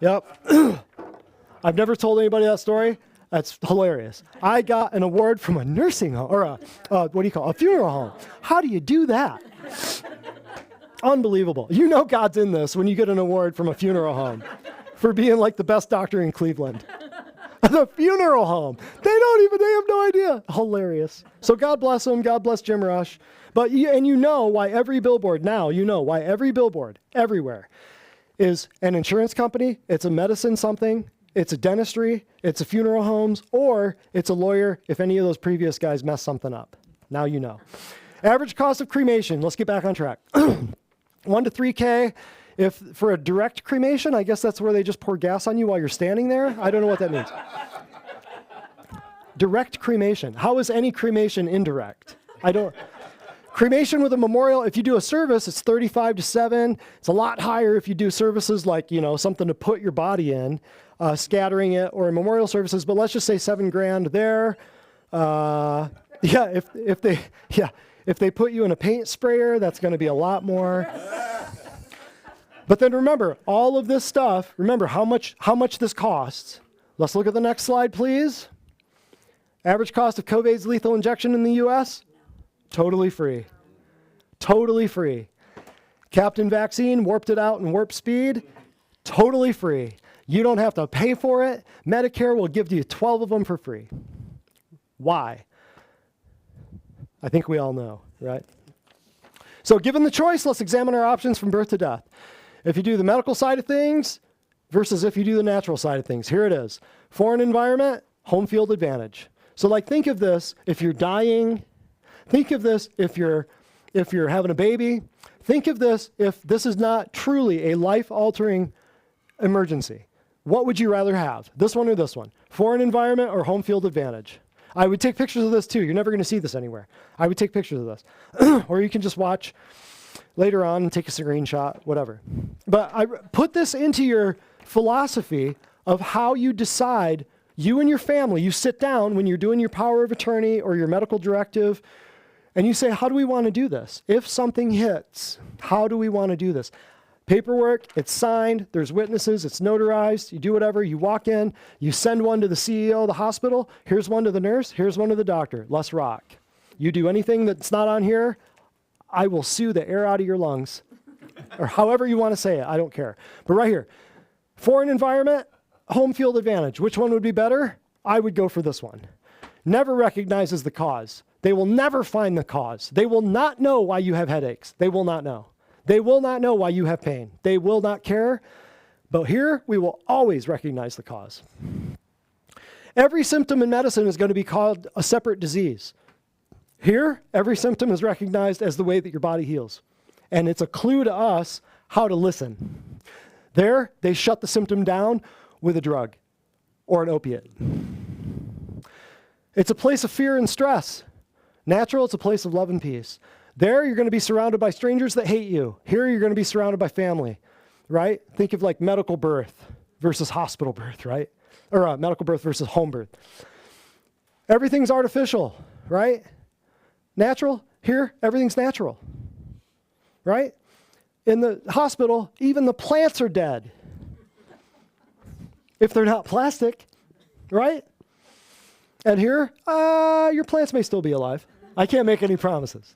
Yep. I've never told anybody that story. That's hilarious. I got an award from a nursing home, or a funeral home. How do you do that? Unbelievable. You know God's in this when you get an award from a funeral home for being like the best doctor in Cleveland. The funeral home. They have no idea. Hilarious. So God bless them. God bless Jim Rush. But you know why every billboard everywhere is an insurance company, it's a medicine something, it's a dentistry, it's a funeral homes, or it's a lawyer if any of those previous guys mess something up. Now you know. Average cost of cremation. Let's get back on track. 1 to 3K. If for a direct cremation, I guess that's where they just pour gas on you while you're standing there. I don't know what that means. Direct cremation. How is any cremation indirect? Cremation with a memorial, if you do a service, it's 35 to 7. It's a lot higher if you do services like, something to put your body in, scattering it, or memorial services, but let's just say $7,000 there. If they put you in a paint sprayer, that's going to be a lot more. But then remember, all of this stuff, how much this costs. Let's look at the next slide, please. Average cost of COVID's lethal injection in the U.S.? Totally free. Totally free. Captain Vaccine, warped it out in warp speed? Totally free. You don't have to pay for it. Medicare will give you 12 of them for free. Why? I think we all know, right? So given the choice, let's examine our options from birth to death. If you do the medical side of things versus if you do the natural side of things, here it is. Foreign environment, home field advantage. So think of this if you're dying. Think of this if you're having a baby. Think of this if this is not truly a life-altering emergency. What would you rather have? This one or this one? Foreign environment or home field advantage? I would take pictures of this too. You're never going to see this anywhere. I would take pictures of this. Or you can just watch later on and take a screenshot, whatever. But I put this into your philosophy of how you decide, you and your family, you sit down when you're doing your power of attorney or your medical directive, and you say, how do we want to do this? If something hits, how do we want to do this? Paperwork, it's signed, there's witnesses, it's notarized, you do whatever, you walk in, you send one to the CEO of the hospital, here's one to the nurse, here's one to the doctor, let's rock. You do anything that's not on here, I will sue the air out of your lungs. Or however you want to say it, I don't care. But right here, foreign environment, home field advantage. Which one would be better? I would go for this one. Never recognizes the cause. They will never find the cause. They will not know why you have headaches. They will not know. They will not know why you have pain. They will not care. But here, we will always recognize the cause. Every symptom in medicine is going to be called a separate disease. Here, every symptom is recognized as the way that your body heals. And it's a clue to us how to listen. There, they shut the symptom down with a drug or an opiate. It's a place of fear and stress. Natural, it's a place of love and peace. There, you're going to be surrounded by strangers that hate you. Here, you're going to be surrounded by family, right? Think of like medical birth versus hospital birth, right? Or medical birth versus home birth. Everything's artificial, right? Natural, here, everything's natural, right? In the hospital, even the plants are dead. If they're not plastic, right? And here, your plants may still be alive. I can't make any promises.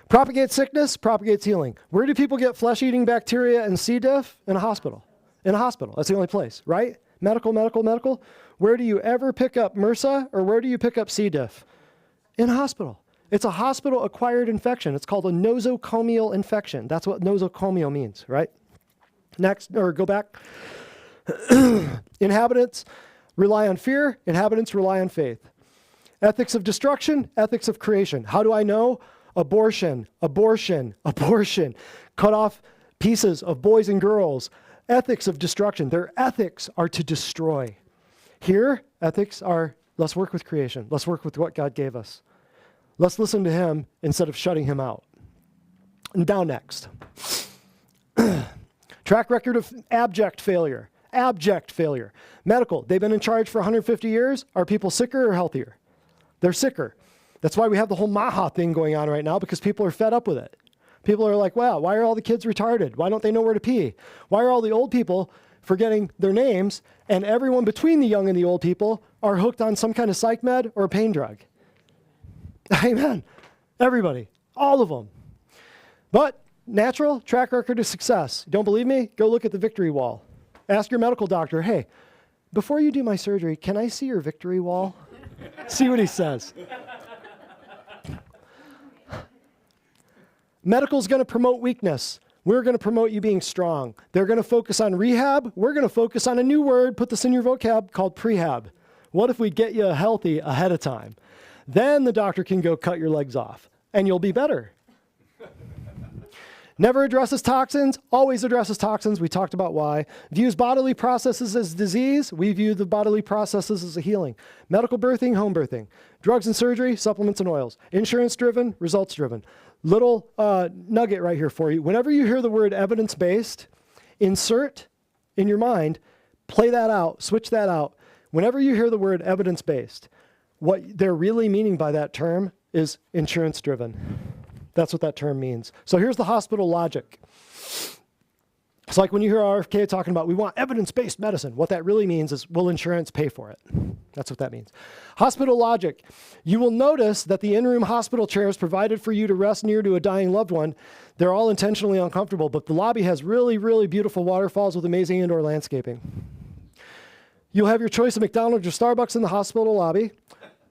Propagates sickness, propagates healing. Where do people get flesh-eating bacteria and C. diff? In a hospital. In a hospital. That's the only place, right? Medical, medical, medical. Where do you ever pick up MRSA or where do you pick up C. diff? In a hospital. It's a hospital-acquired infection. It's called a nosocomial infection. That's what nosocomial means, right? Next, or go back. Inhabitants rely on fear. Inhabitants rely on faith. Ethics of destruction, ethics of creation. How do I know? Abortion, abortion, abortion. Cut off pieces of boys and girls. Ethics of destruction. Their ethics are to destroy. Here, ethics are, let's work with creation. Let's work with what God gave us. Let's listen to him instead of shutting him out. And down next. Track record of abject failure. Abject failure. Medical, they've been in charge for 150 years. Are people sicker or healthier? They're sicker. That's why we have the whole Maha thing going on right now, because people are fed up with it. People are like, wow, why are all the kids retarded? Why don't they know where to pee? Why are all the old people forgetting their names, and everyone between the young and the old people are hooked on some kind of psych med or pain drug? Amen. Everybody. All of them. But natural track record of success. Don't believe me? Go look at the victory wall. Ask your medical doctor, hey, before you do my surgery, can I see your victory wall? See what he says. Medical is going to promote weakness. We're going to promote you being strong. They're going to focus on rehab. We're going to focus on a new word, put this in your vocab, called prehab. What if we get you healthy ahead of time? Then the doctor can go cut your legs off, and you'll be better. Never addresses toxins, always addresses toxins. We talked about why. Views bodily processes as disease. We view the bodily processes as a healing. Medical birthing, home birthing. Drugs and surgery, supplements and oils. Insurance-driven, results-driven. Little nugget right here for you. Whenever you hear the word evidence-based, insert in your mind, play that out, switch that out. Whenever you hear the word evidence-based, what they're really meaning by that term is insurance-driven. That's what that term means. So here's the hospital logic. It's like when you hear RFK talking about, we want evidence-based medicine. What that really means is, will insurance pay for it? That's what that means. Hospital logic. You will notice that the in-room hospital chairs provided for you to rest near to a dying loved one, they're all intentionally uncomfortable, but the lobby has really, really beautiful waterfalls with amazing indoor landscaping. You'll have your choice of McDonald's or Starbucks in the hospital lobby.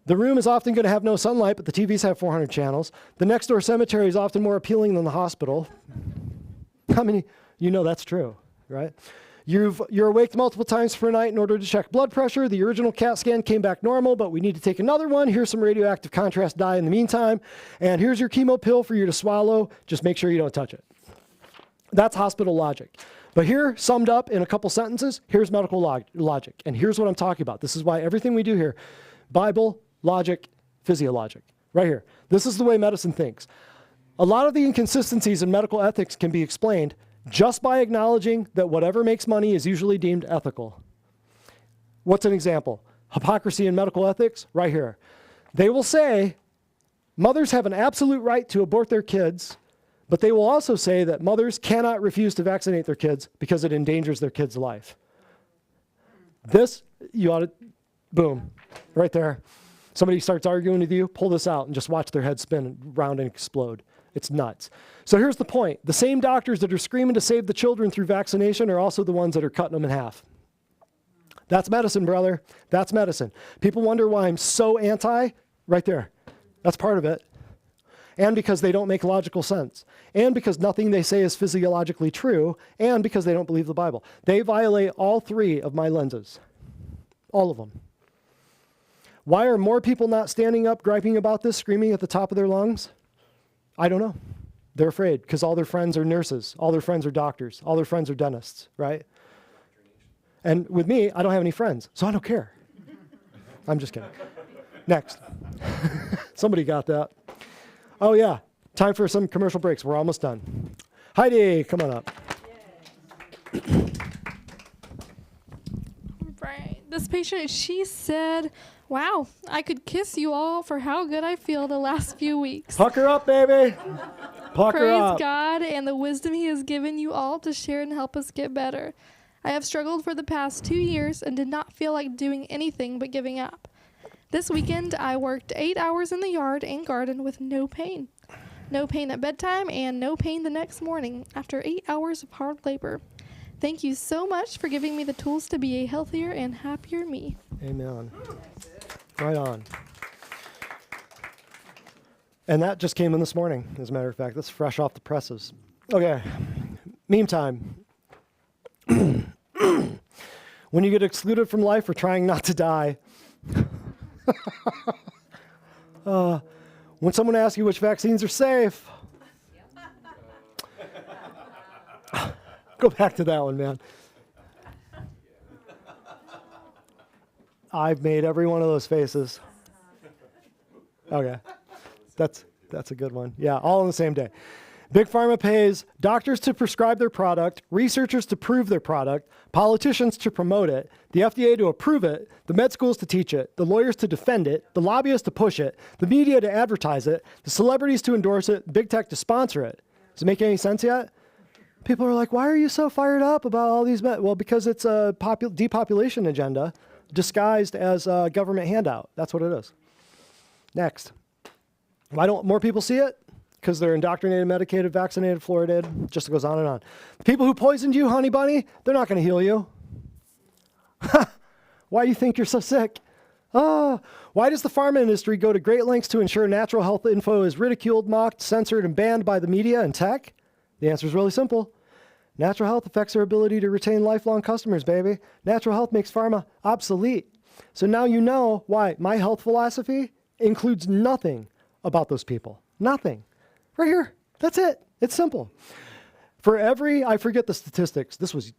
The room is often going to have no sunlight, but the TVs have 400 channels. The next door cemetery is often more appealing than the hospital. How many? You know that's true, right? You're awake multiple times per night in order to check blood pressure. The original CAT scan came back normal, but we need to take another one. Here's some radioactive contrast dye in the meantime. And here's your chemo pill for you to swallow. Just make sure you don't touch it. That's hospital logic. But here, summed up in a couple sentences, here's medical logic. And here's what I'm talking about. This is why everything we do here, Bible, logic, physiologic, right here. This is the way medicine thinks. A lot of the inconsistencies in medical ethics can be explained just by acknowledging that whatever makes money is usually deemed ethical. What's an example? Hypocrisy in medical ethics, right here. They will say mothers have an absolute right to abort their kids, but they will also say that mothers cannot refuse to vaccinate their kids because it endangers their kid's life. This, you ought to, boom, right there. Somebody starts arguing with you, pull this out and just watch their head spin around and explode. It's nuts. So here's the point. The same doctors that are screaming to save the children through vaccination are also the ones that are cutting them in half. That's medicine, brother. That's medicine. People wonder why I'm so anti. Right there. That's part of it. and because they don't make logical sense, and because nothing they say is physiologically true, and because they don't believe the Bible. They violate all three of my lenses. All of them. Why are more people not standing up, griping about this, screaming at the top of their lungs? I don't know. They're afraid because all their friends are nurses. All their friends are doctors. All their friends are dentists, right? And with me, I don't have any friends, so I don't care. I'm just kidding. Next. Somebody got that. Oh, yeah. Time for some commercial breaks. We're almost done. Heidi, come on up. Right. This patient, she said, wow, I could kiss you all for how good I feel the last few weeks. Pucker up, baby. Pucker Praise up. God and the wisdom he has given you all to share and help us get better. I have struggled for the past 2 years and did not feel like doing anything but giving up. This weekend, I worked 8 hours in the yard and garden with no pain. No pain at bedtime and no pain the next morning after 8 hours of hard labor. Thank you so much for giving me the tools to be a healthier and happier me. Amen. Right on. And that just came in this morning, as a matter of fact. That's fresh off the presses. Okay. Meme time. When you get excluded from life for trying not to die. When someone asks you which vaccines are safe. Go back to that one, man. I've made every one of those faces. Okay. That's a good one. Yeah, all on the same day. Big Pharma pays doctors to prescribe their product, researchers to prove their product, politicians to promote it, the FDA to approve it, the med schools to teach it, the lawyers to defend it, the lobbyists to push it, the media to advertise it, the celebrities to endorse it, big tech to sponsor it. Does it make any sense yet? People are like, why are you so fired up about all these? Well, because it's a depopulation agenda disguised as a government handout. That's what it is. Next. Why don't more people see it? Because they're indoctrinated, medicated, vaccinated, fluoridated. Just goes on and on. The people who poisoned you, honey bunny, they're not going to heal you. Why do you think you're so sick? Why does the pharma industry go to great lengths to ensure natural health info is ridiculed, mocked, censored, and banned by the media and tech? The answer is really simple. Natural health affects our ability to retain lifelong customers, baby. Natural health makes pharma obsolete. So now you know why my health philosophy includes nothing about those people. Nothing. Right here. That's it. It's simple. For every, I forget the statistics, this was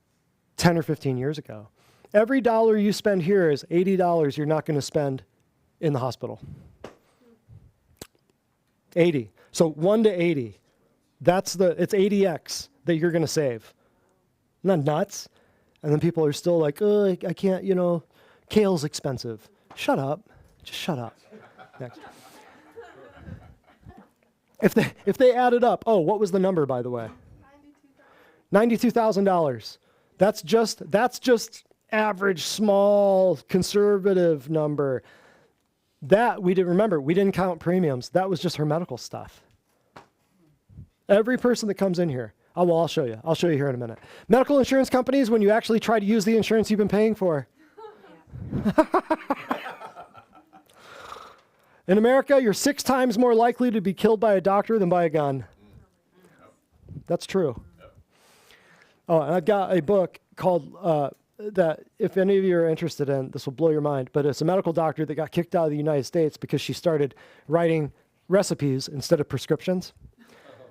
10 or 15 years ago. Every dollar you spend here is $80 you're not going to spend in the hospital. 80. So 1 to 80. It's 80x that you're going to save. Isn't that nuts? And then people are still like, oh, I can't, kale's expensive. Shut up. Just shut up. Next. If they added up, what was the number, by the way? $92,000. That's just average, small, conservative number. That we didn't count premiums. That was just her medical stuff. Every person that comes in here, I'll show you. I'll show you here in a minute. Medical insurance companies, when you actually try to use the insurance you've been paying for. In America, you're 6 times more likely to be killed by a doctor than by a gun. That's true. Oh, and I've got a book called, that if any of you are interested in, this will blow your mind, but it's a medical doctor that got kicked out of the United States because she started writing recipes instead of prescriptions.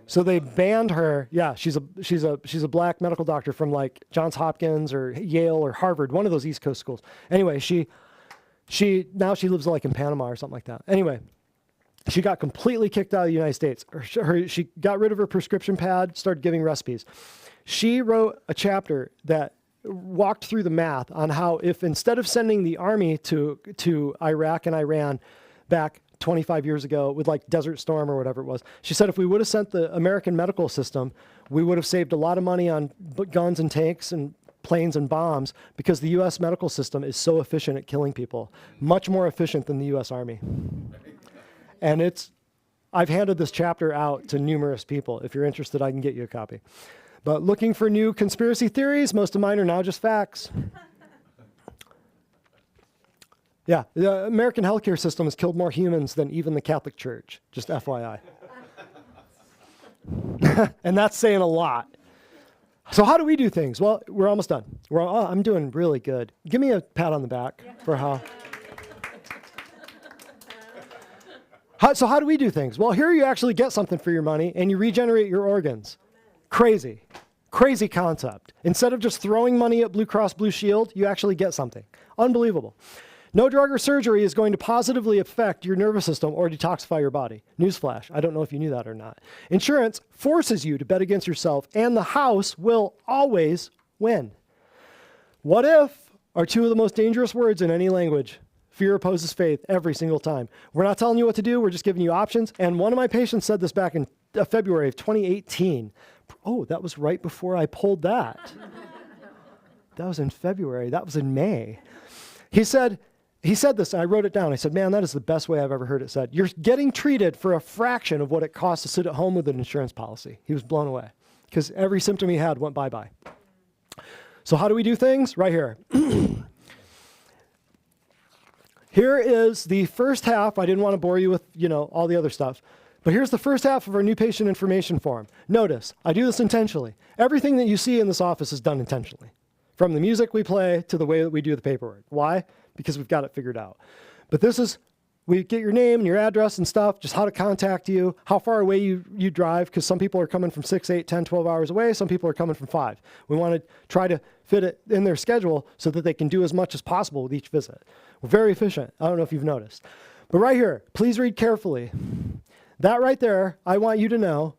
So they banned her. Yeah, she's a black medical doctor from like Johns Hopkins or Yale or Harvard, one of those East Coast schools. Anyway, she now she lives like in Panama or something like that. Anyway, she got completely kicked out of the United States. She got rid of her prescription pad, started giving recipes. She wrote a chapter that walked through the math on how if instead of sending the army to Iraq and Iran back 25 years ago with like Desert Storm or whatever it was, she said if we would have sent the American medical system, we would have saved a lot of money on guns and tanks and planes and bombs because the U.S. medical system is so efficient at killing people, much more efficient than the U.S. Army. And I've handed this chapter out to numerous people. If you're interested, I can get you a copy. But looking for new conspiracy theories, most of mine are now just facts. Yeah, the American healthcare system has killed more humans than even the Catholic Church, just FYI. And that's saying a lot. So how do we do things? Well, we're almost done. I'm doing really good. Give me a pat on the back for how. So how do we do things? Well, here you actually get something for your money and you regenerate your organs. Crazy. Crazy concept. Instead of just throwing money at Blue Cross Blue Shield, you actually get something. Unbelievable. No drug or surgery is going to positively affect your nervous system or detoxify your body. Newsflash. I don't know if you knew that or not. Insurance forces you to bet against yourself, and the house will always win. What if are two of the most dangerous words in any language. Fear opposes faith every single time. We're not telling you what to do. We're just giving you options. And one of my patients said this back in February of 2018. Oh, that was right before I pulled that. That was in February. That was in May. He said this, and I wrote it down. I said, man, that is the best way I've ever heard it said. You're getting treated for a fraction of what it costs to sit at home with an insurance policy. He was blown away because every symptom he had went bye-bye. So how do we do things? Right here. Here is the first half. I didn't want to bore you with, all the other stuff. But here's the first half of our new patient information form. Notice, I do this intentionally. Everything that you see in this office is done intentionally. From the music we play to the way that we do the paperwork. Why? Because we've got it figured out. But this is, we get your name and your address and stuff, just how to contact you, how far away you drive, because some people are coming from 6, 8, 10, 12 hours away. Some people are coming from 5. We want to try to fit it in their schedule so that they can do as much as possible with each visit. We're very efficient. I don't know if you've noticed. But right here, please read carefully. That right there, I want you to know,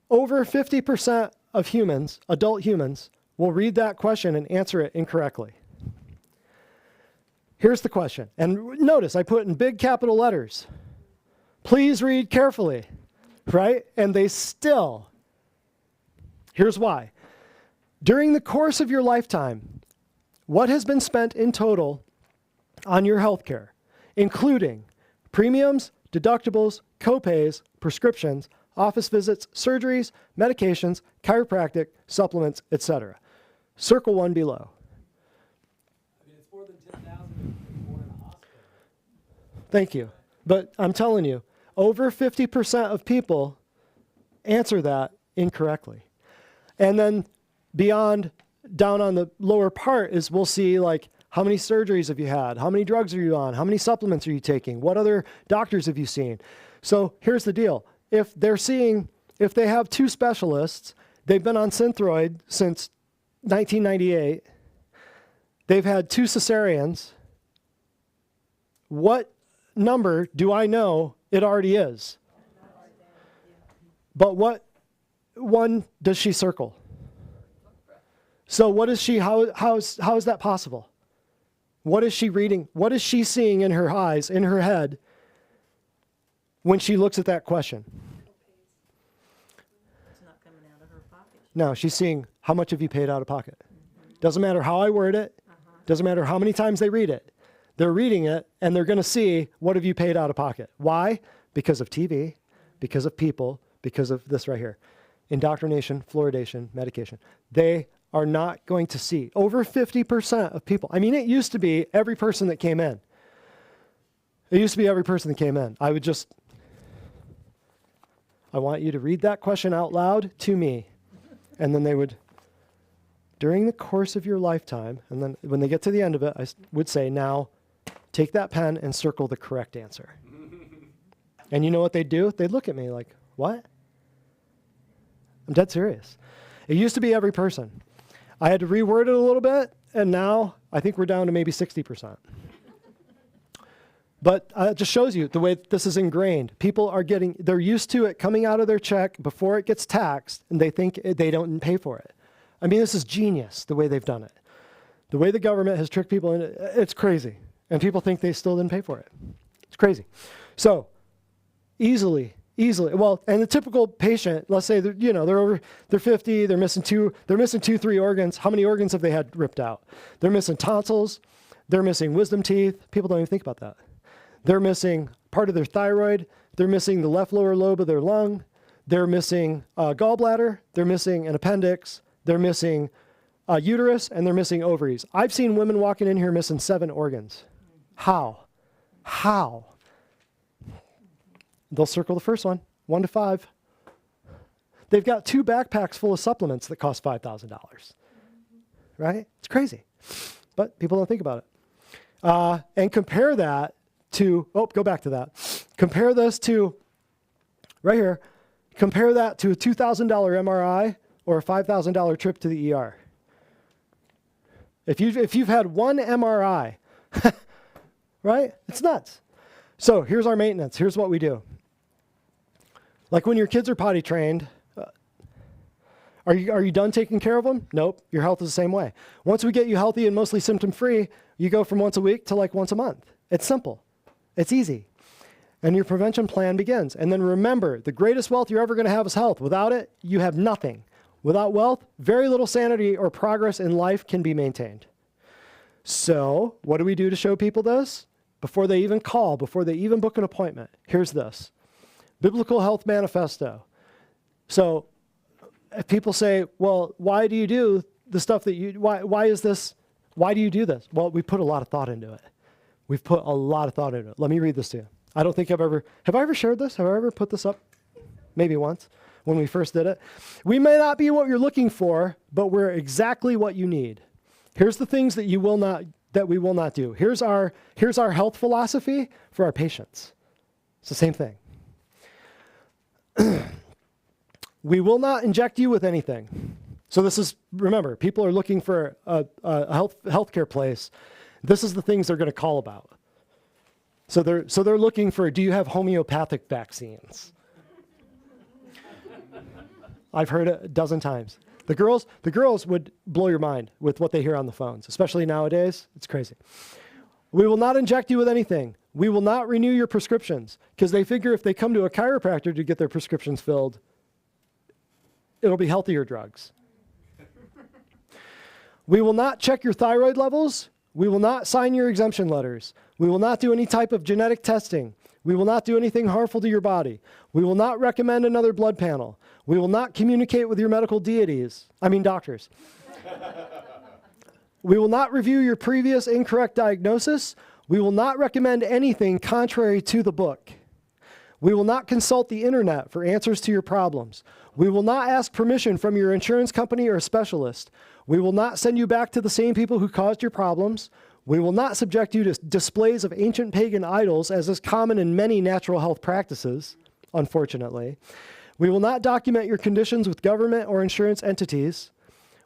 over 50% of humans, adult humans, will read that question and answer it incorrectly. Here's the question. And notice I put in big capital letters. Please read carefully, right? And they still. Here's why. During the course of your lifetime, what has been spent in total on your health care, including premiums, deductibles, copays, prescriptions, office visits, surgeries, medications, chiropractic, supplements, etc. Circle one below. I mean, it's more than 10,000 more in a hospital. Thank you. But I'm telling you, over 50% of people answer that incorrectly. And then beyond, down on the lower part is we'll see like, how many surgeries have you had? How many drugs are you on? How many supplements are you taking? What other doctors have you seen? So here's the deal. If they have 2 specialists, they've been on Synthroid since 1998, they've had 2 cesareans, what number do I know it already is? But what one does she circle? So what is she, how is that possible? What is she reading? What is she seeing in her eyes, in her head, when she looks at that question? It's not coming out of her pocket. No, she's seeing how much have you paid out of pocket. Doesn't matter how I word it. Doesn't matter how many times they read it. They're reading it, and they're going to see what have you paid out of pocket. Why? Because of TV, because of people, because of this right here. Indoctrination, fluoridation, medication. They are not going to see. Over 50% of people. I mean, it used to be every person that came in. It used to be every person that came in. I want you to read that question out loud to me. And then they would, during the course of your lifetime, and then when they get to the end of it, I would say, now, take that pen and circle the correct answer. And you know what they'd do? They'd look at me like, what? I'm dead serious. It used to be every person. I had to reword it a little bit, and now I think we're down to maybe 60%. But it just shows you the way this is ingrained. People are they're used to it coming out of their check before it gets taxed, and they think they don't pay for it. I mean, this is genius, the way they've done it. The way the government has tricked people into it, it's crazy. And people think they still didn't pay for it. It's crazy. So, easily. Well, and the typical patient, let's say they're 50, they're missing 2, 3 organs. How many organs have they had ripped out? They're missing tonsils, they're missing wisdom teeth. People don't even think about that. They're missing part of their thyroid, they're missing the left lower lobe of their lung, they're missing gallbladder, they're missing an appendix, they're missing uterus, and they're missing ovaries. I've seen women walking in here missing 7 organs. How? They'll circle the first one, 1 to 5. they've got 2 backpacks full of supplements that cost $5,000, right? It's crazy, but people don't think about it. And compare that to, go back to that. Compare this to, right here, compare that to a $2,000 MRI or a $5,000 trip to the ER. If you've had one MRI, right? It's nuts. So here's our maintenance. Here's what we do. Like when your kids are potty trained, are you done taking care of them? Nope. Your health is the same way. Once we get you healthy and mostly symptom-free, you go from once a week to like once a month. It's simple. It's easy. And your prevention plan begins. And then remember, the greatest wealth you're ever going to have is health. Without it, you have nothing. Without wealth, very little sanity or progress in life can be maintained. So what do we do to show people this? Before they even call, before they even book an appointment, here's this. Biblical Health Manifesto. So if people say, well, why do you do the stuff that why do you do this? Well, we put a lot of thought into it. We've put a lot of thought into it. Let me read this to you. I don't think have I ever shared this? Have I ever put this up? Maybe once when we first did it. We may not be what you're looking for, but we're exactly what you need. Here's the things that we will not do. Here's our health philosophy for our patients. It's the same thing. We will not inject you with anything. So this is, remember, people are looking for a healthcare place. This is the things they're going to call about. So they're looking for, do you have homeopathic vaccines? I've heard it a dozen times. The girls would blow your mind with what they hear on the phones, especially nowadays. It's crazy. We will not inject you with anything. We will not renew your prescriptions because they figure if they come to a chiropractor to get their prescriptions filled, it'll be healthier drugs. We will not check your thyroid levels. We will not sign your exemption letters. We will not do any type of genetic testing. We will not do anything harmful to your body. We will not recommend another blood panel. We will not communicate with your medical doctors. We will not review your previous incorrect diagnosis. We will not recommend anything contrary to the book. We will not consult the internet for answers to your problems. We will not ask permission from your insurance company or specialist. We will not send you back to the same people who caused your problems. We will not subject you to displays of ancient pagan idols, as is common in many natural health practices, unfortunately. We will not document your conditions with government or insurance entities.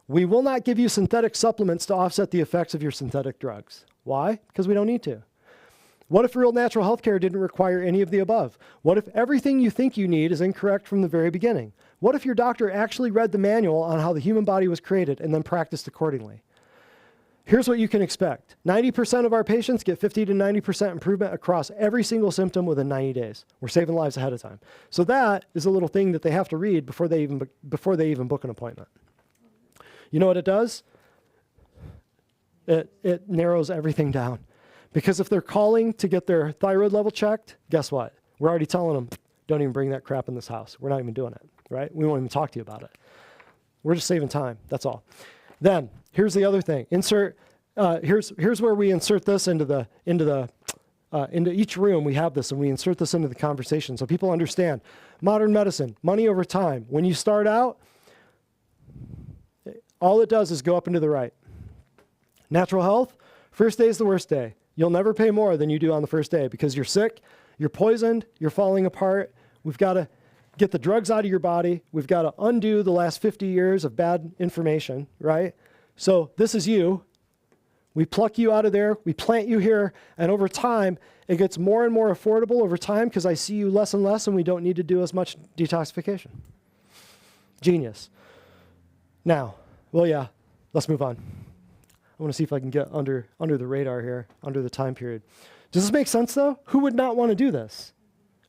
We will not give you synthetic supplements to offset the effects of your synthetic drugs. Why? Because we don't need to. What if real natural health care didn't require any of the above? What if everything you think you need is incorrect from the very beginning? What if your doctor actually read the manual on how the human body was created and then practiced accordingly? Here's what you can expect. 90% of our patients get 50 to 90% improvement across every single symptom within 90 days. We're saving lives ahead of time. So that is a little thing that they have to read before they even book an appointment. You know what it does? It narrows everything down. Because if they're calling to get their thyroid level checked, guess what? We're already telling them, don't even bring that crap in this house. We're not even doing it, right? We won't even talk to you about it. We're just saving time, that's all. Then, here's the other thing. Here's where we insert this into each room. We have this, and we insert this into the conversation so people understand. Modern medicine, money over time. When you start out, all it does is go up and to the right. Natural health, first day is the worst day. You'll never pay more than you do on the first day because you're sick, you're poisoned, you're falling apart. We've got to get the drugs out of your body. We've got to undo the last 50 years of bad information, right? So this is you. We pluck you out of there. We plant you here. And over time, it gets more and more affordable over time because I see you less and less and we don't need to do as much detoxification. Genius. Now, well, yeah, let's move on. I want to see if I can get under the radar here, under the time period. Does this make sense, though? Who would not want to do this?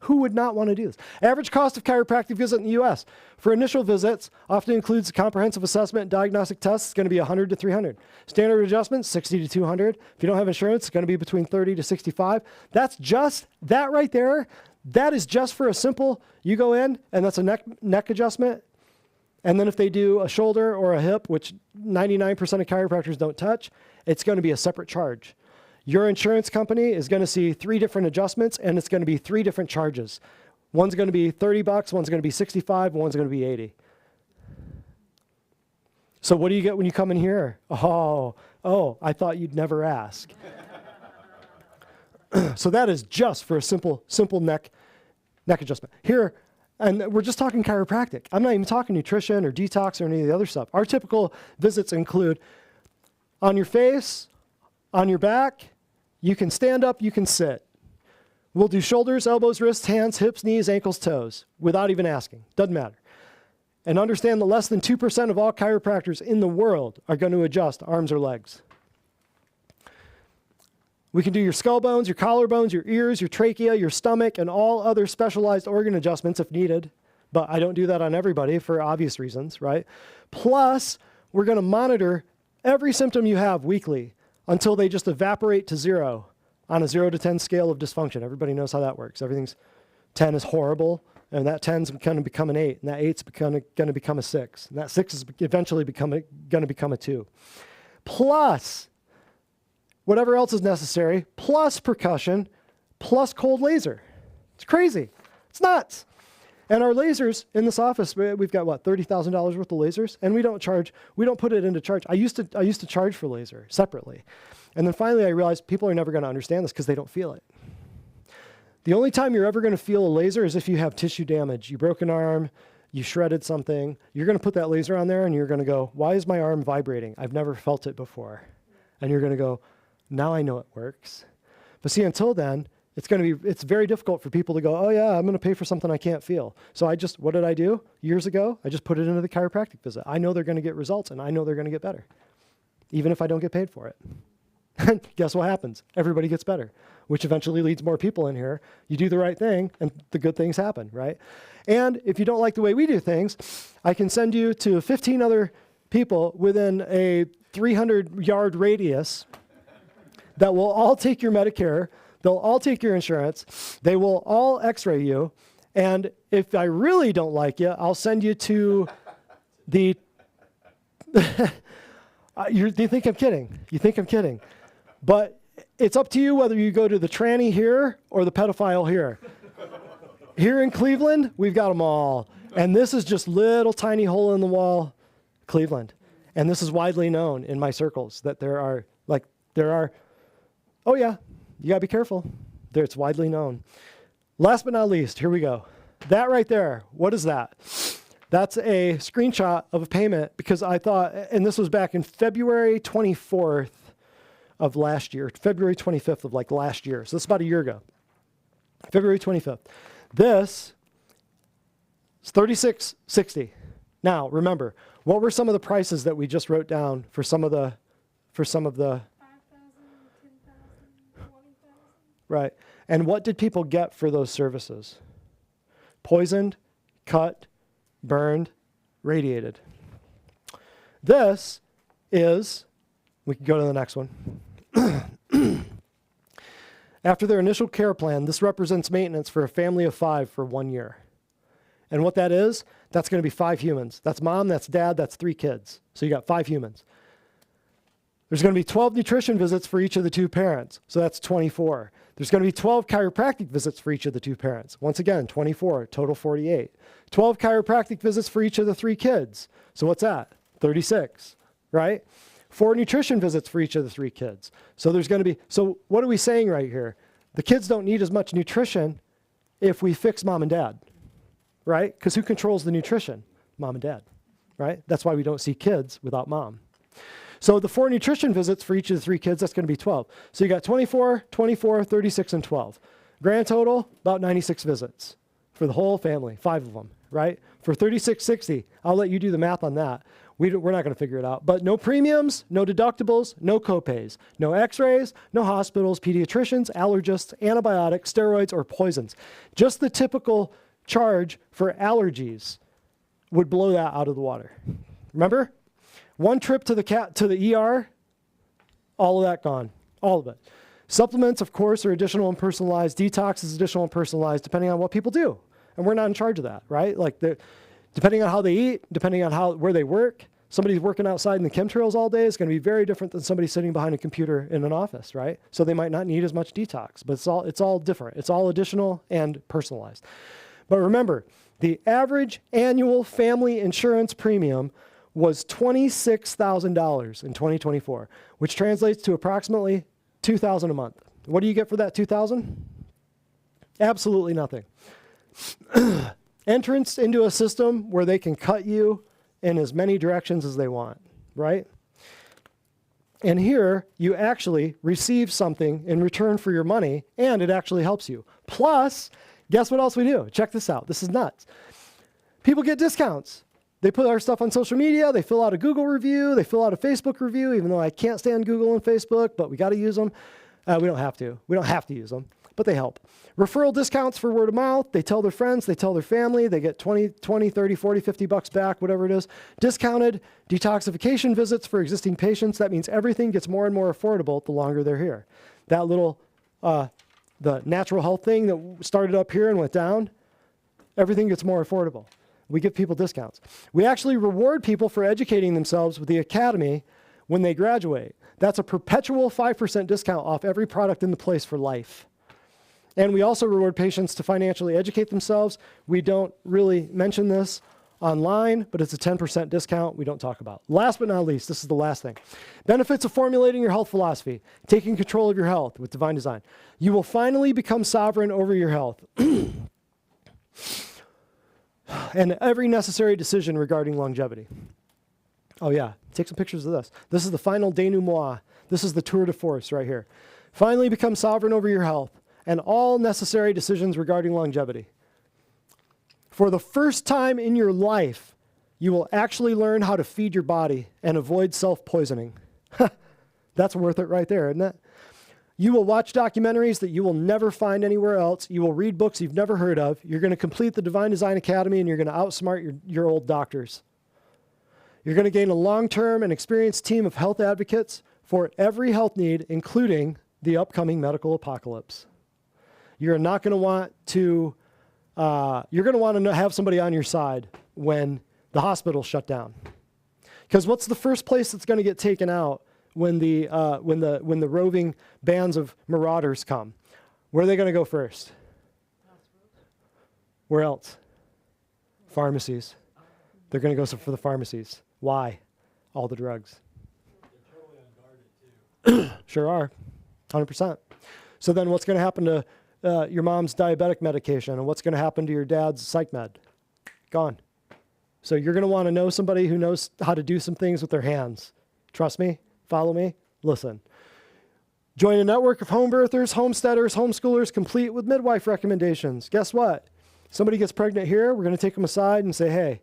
Who would not want to do this? Average cost of chiropractic visit in the U.S. for initial visits often includes a comprehensive assessment and diagnostic tests. It's going to be $100 to $300. Standard adjustments, $60 to $200. If you don't have insurance, it's going to be between $30 to $65. That's just, that right there, that is just for a simple, you go in, and that's a neck adjustment. And then if they do a shoulder or a hip, which 99% of chiropractors don't touch, it's going to be a separate charge. Your insurance company is going to see 3 different adjustments, and it's going to be 3 different charges. One's going to be $30, one's going to be $65, and one's going to be $80. So what do you get when you come in here? Oh, I thought you'd never ask. So that is just for a simple neck adjustment. Here, and we're just talking chiropractic. I'm not even talking nutrition or detox or any of the other stuff. Our typical visits include on your face, on your back, you can stand up, you can sit. We'll do shoulders, elbows, wrists, hands, hips, knees, ankles, toes, without even asking. Doesn't matter. And understand that less than 2% of all chiropractors in the world are going to adjust arms or legs. We can do your skull bones, your collarbones, your ears, your trachea, your stomach, and all other specialized organ adjustments if needed. But I don't do that on everybody for obvious reasons, right? Plus, we're going to monitor every symptom you have weekly until they just evaporate to 0 on a 0 to 10 scale of dysfunction. Everybody knows how that works. 10 is horrible, and that 10 is going to become an 8, and that 8 is going to become a 6, and that 6 is eventually going to become a 2. Plus, whatever else is necessary, plus percussion, plus cold laser. It's crazy. It's nuts. And our lasers in this office, we've got what, $30,000 worth of lasers, and we don't put it into charge. I used to charge for laser separately, and then finally I realized people are never going to understand this because they don't feel it. The only time you're ever going to feel a laser is if you have tissue damage. You broke an arm, you shredded something. You're going to put that laser on there, and you're going to go, "Why is my arm vibrating? I've never felt it before." And you're going to go, "Now I know it works." But see, until then, it's very difficult for people to go, "Oh yeah, I'm going to pay for something I can't feel." So what did I do years ago? I just put it into the chiropractic visit. I know they're going to get results, and I know they're going to get better, even if I don't get paid for it. And guess what happens? Everybody gets better, which eventually leads more people in here. You do the right thing, and the good things happen, right? And if you don't like the way we do things, I can send you to 15 other people within a 300-yard radius that will all take your Medicare. They'll all take your insurance. They will all x-ray you. And if I really don't like you, I'll send you to the... You think I'm kidding. You think I'm kidding. But it's up to you whether you go to the tranny here or the pedophile here. Here in Cleveland, we've got them all. And this is just little tiny hole in the wall Cleveland. And this is widely known in my circles that there are, oh yeah, you gotta be careful. It's widely known. Last but not least, here we go. That right there, what is that? That's a screenshot of a payment because I thought, and this was back in February 24th of last year, February 25th of last year. So this is about a year ago. February 25th. This is $36.60. Now, remember, what were some of the prices that we just wrote down for some of the 5,000, 10,000, 20,000. Right. And what did people get for those services? Poisoned, cut, burned, radiated. This is, we can go to the next one. After their initial care plan, this represents maintenance for a family of 5 for 1 year. And what that is, that's going to be 5 humans. That's mom, that's dad, that's 3 kids. So you got 5 humans. There's going to be 12 nutrition visits for each of the 2 parents. So that's 24. There's going to be 12 chiropractic visits for each of the 2 parents. Once again, 24, total 48. 12 chiropractic visits for each of the 3 kids. So what's that? 36, right? 4 nutrition visits for each of the 3 kids. So there's going to be, so what are we saying right here? The kids don't need as much nutrition if we fix mom and dad, right? Because who controls the nutrition? Mom and dad, right? That's why we don't see kids without mom. So the 4 nutrition visits for each of the 3 kids, that's going to be 12. So you got 24, 24, 36, and 12. Grand total, about 96 visits for the whole family, 5 of them, right? For $36.60, I'll let you do the math on that. We're not going to figure it out. But no premiums, no deductibles, no copays, no x-rays, no hospitals, pediatricians, allergists, antibiotics, steroids, or poisons. Just the typical charge for allergies would blow that out of the water. Remember? 1 trip to the ER, all of that gone, all of it. Supplements, of course, are additional and personalized. Detox is additional and personalized, depending on what people do. And we're not in charge of that, right? Depending on how they eat, depending on where they work. Somebody's working outside in the chemtrails all day is going to be very different than somebody sitting behind a computer in an office, right? So they might not need as much detox, but it's all different. It's all additional and personalized. But remember, the average annual family insurance premium was $26,000 in 2024, which translates to approximately $2,000 a month. What do you get for that $2,000? Absolutely nothing. Entrance into a system where they can cut you in as many directions as they want, right? And here, you actually receive something in return for your money, and it actually helps you. Plus, guess what else we do? Check this out. This is nuts. People get discounts. They put our stuff on social media. They fill out a Google review. They fill out a Facebook review, even though I can't stand Google and Facebook, but we got to use them. We don't have to. We don't have to use them, but they help. Referral discounts for word of mouth. They tell their friends. They tell their family. They get 20, 30, 40, 50 bucks back, whatever it is. Discounted detoxification visits for existing patients. That means everything gets more and more affordable the longer they're here. That little, the natural health thing that started up here and went down, everything gets more affordable. We give people discounts. We actually reward people for educating themselves with the academy when they graduate. That's a perpetual 5% discount off every product in the place for life. And we also reward patients to financially educate themselves. We don't really mention this online, but it's a 10% discount we don't talk about. Last but not least, this is the last thing. Benefits of formulating your health philosophy, taking control of your health with Divine Design. You will finally become sovereign over your health. And every necessary decision regarding longevity. Oh yeah, take some pictures of this. This is the final denouement. This is the tour de force right here. Finally become sovereign over your health and all necessary decisions regarding longevity. For the first time in your life, you will actually learn how to feed your body and avoid self-poisoning. That's worth it right there, isn't it? You will watch documentaries that you will never find anywhere else. You will read books you've never heard of. You're going to complete the Divine Design Academy, and you're going to outsmart your old doctors. You're going to gain a long-term and experienced team of health advocates for every health need, including the upcoming medical apocalypse. You're not going to want to, you're going to want to have somebody on your side when the hospital shut down. Because what's the first place that's going to get taken out when the roving bands of marauders come? Where are they going to go first? Where else? Pharmacies. They're going to go for the pharmacies. Why? All the drugs. They're totally unguarded, too. Sure are. 100%. So then what's going to happen to your mom's diabetic medication, and what's going to happen to your dad's psych med? Gone. So you're going to want to know somebody who knows how to do some things with their hands. Trust me. Follow me. Listen. Join a network of home birthers, homesteaders, homeschoolers, complete with midwife recommendations. Guess what? Somebody gets pregnant here, we're going to take them aside and say, hey,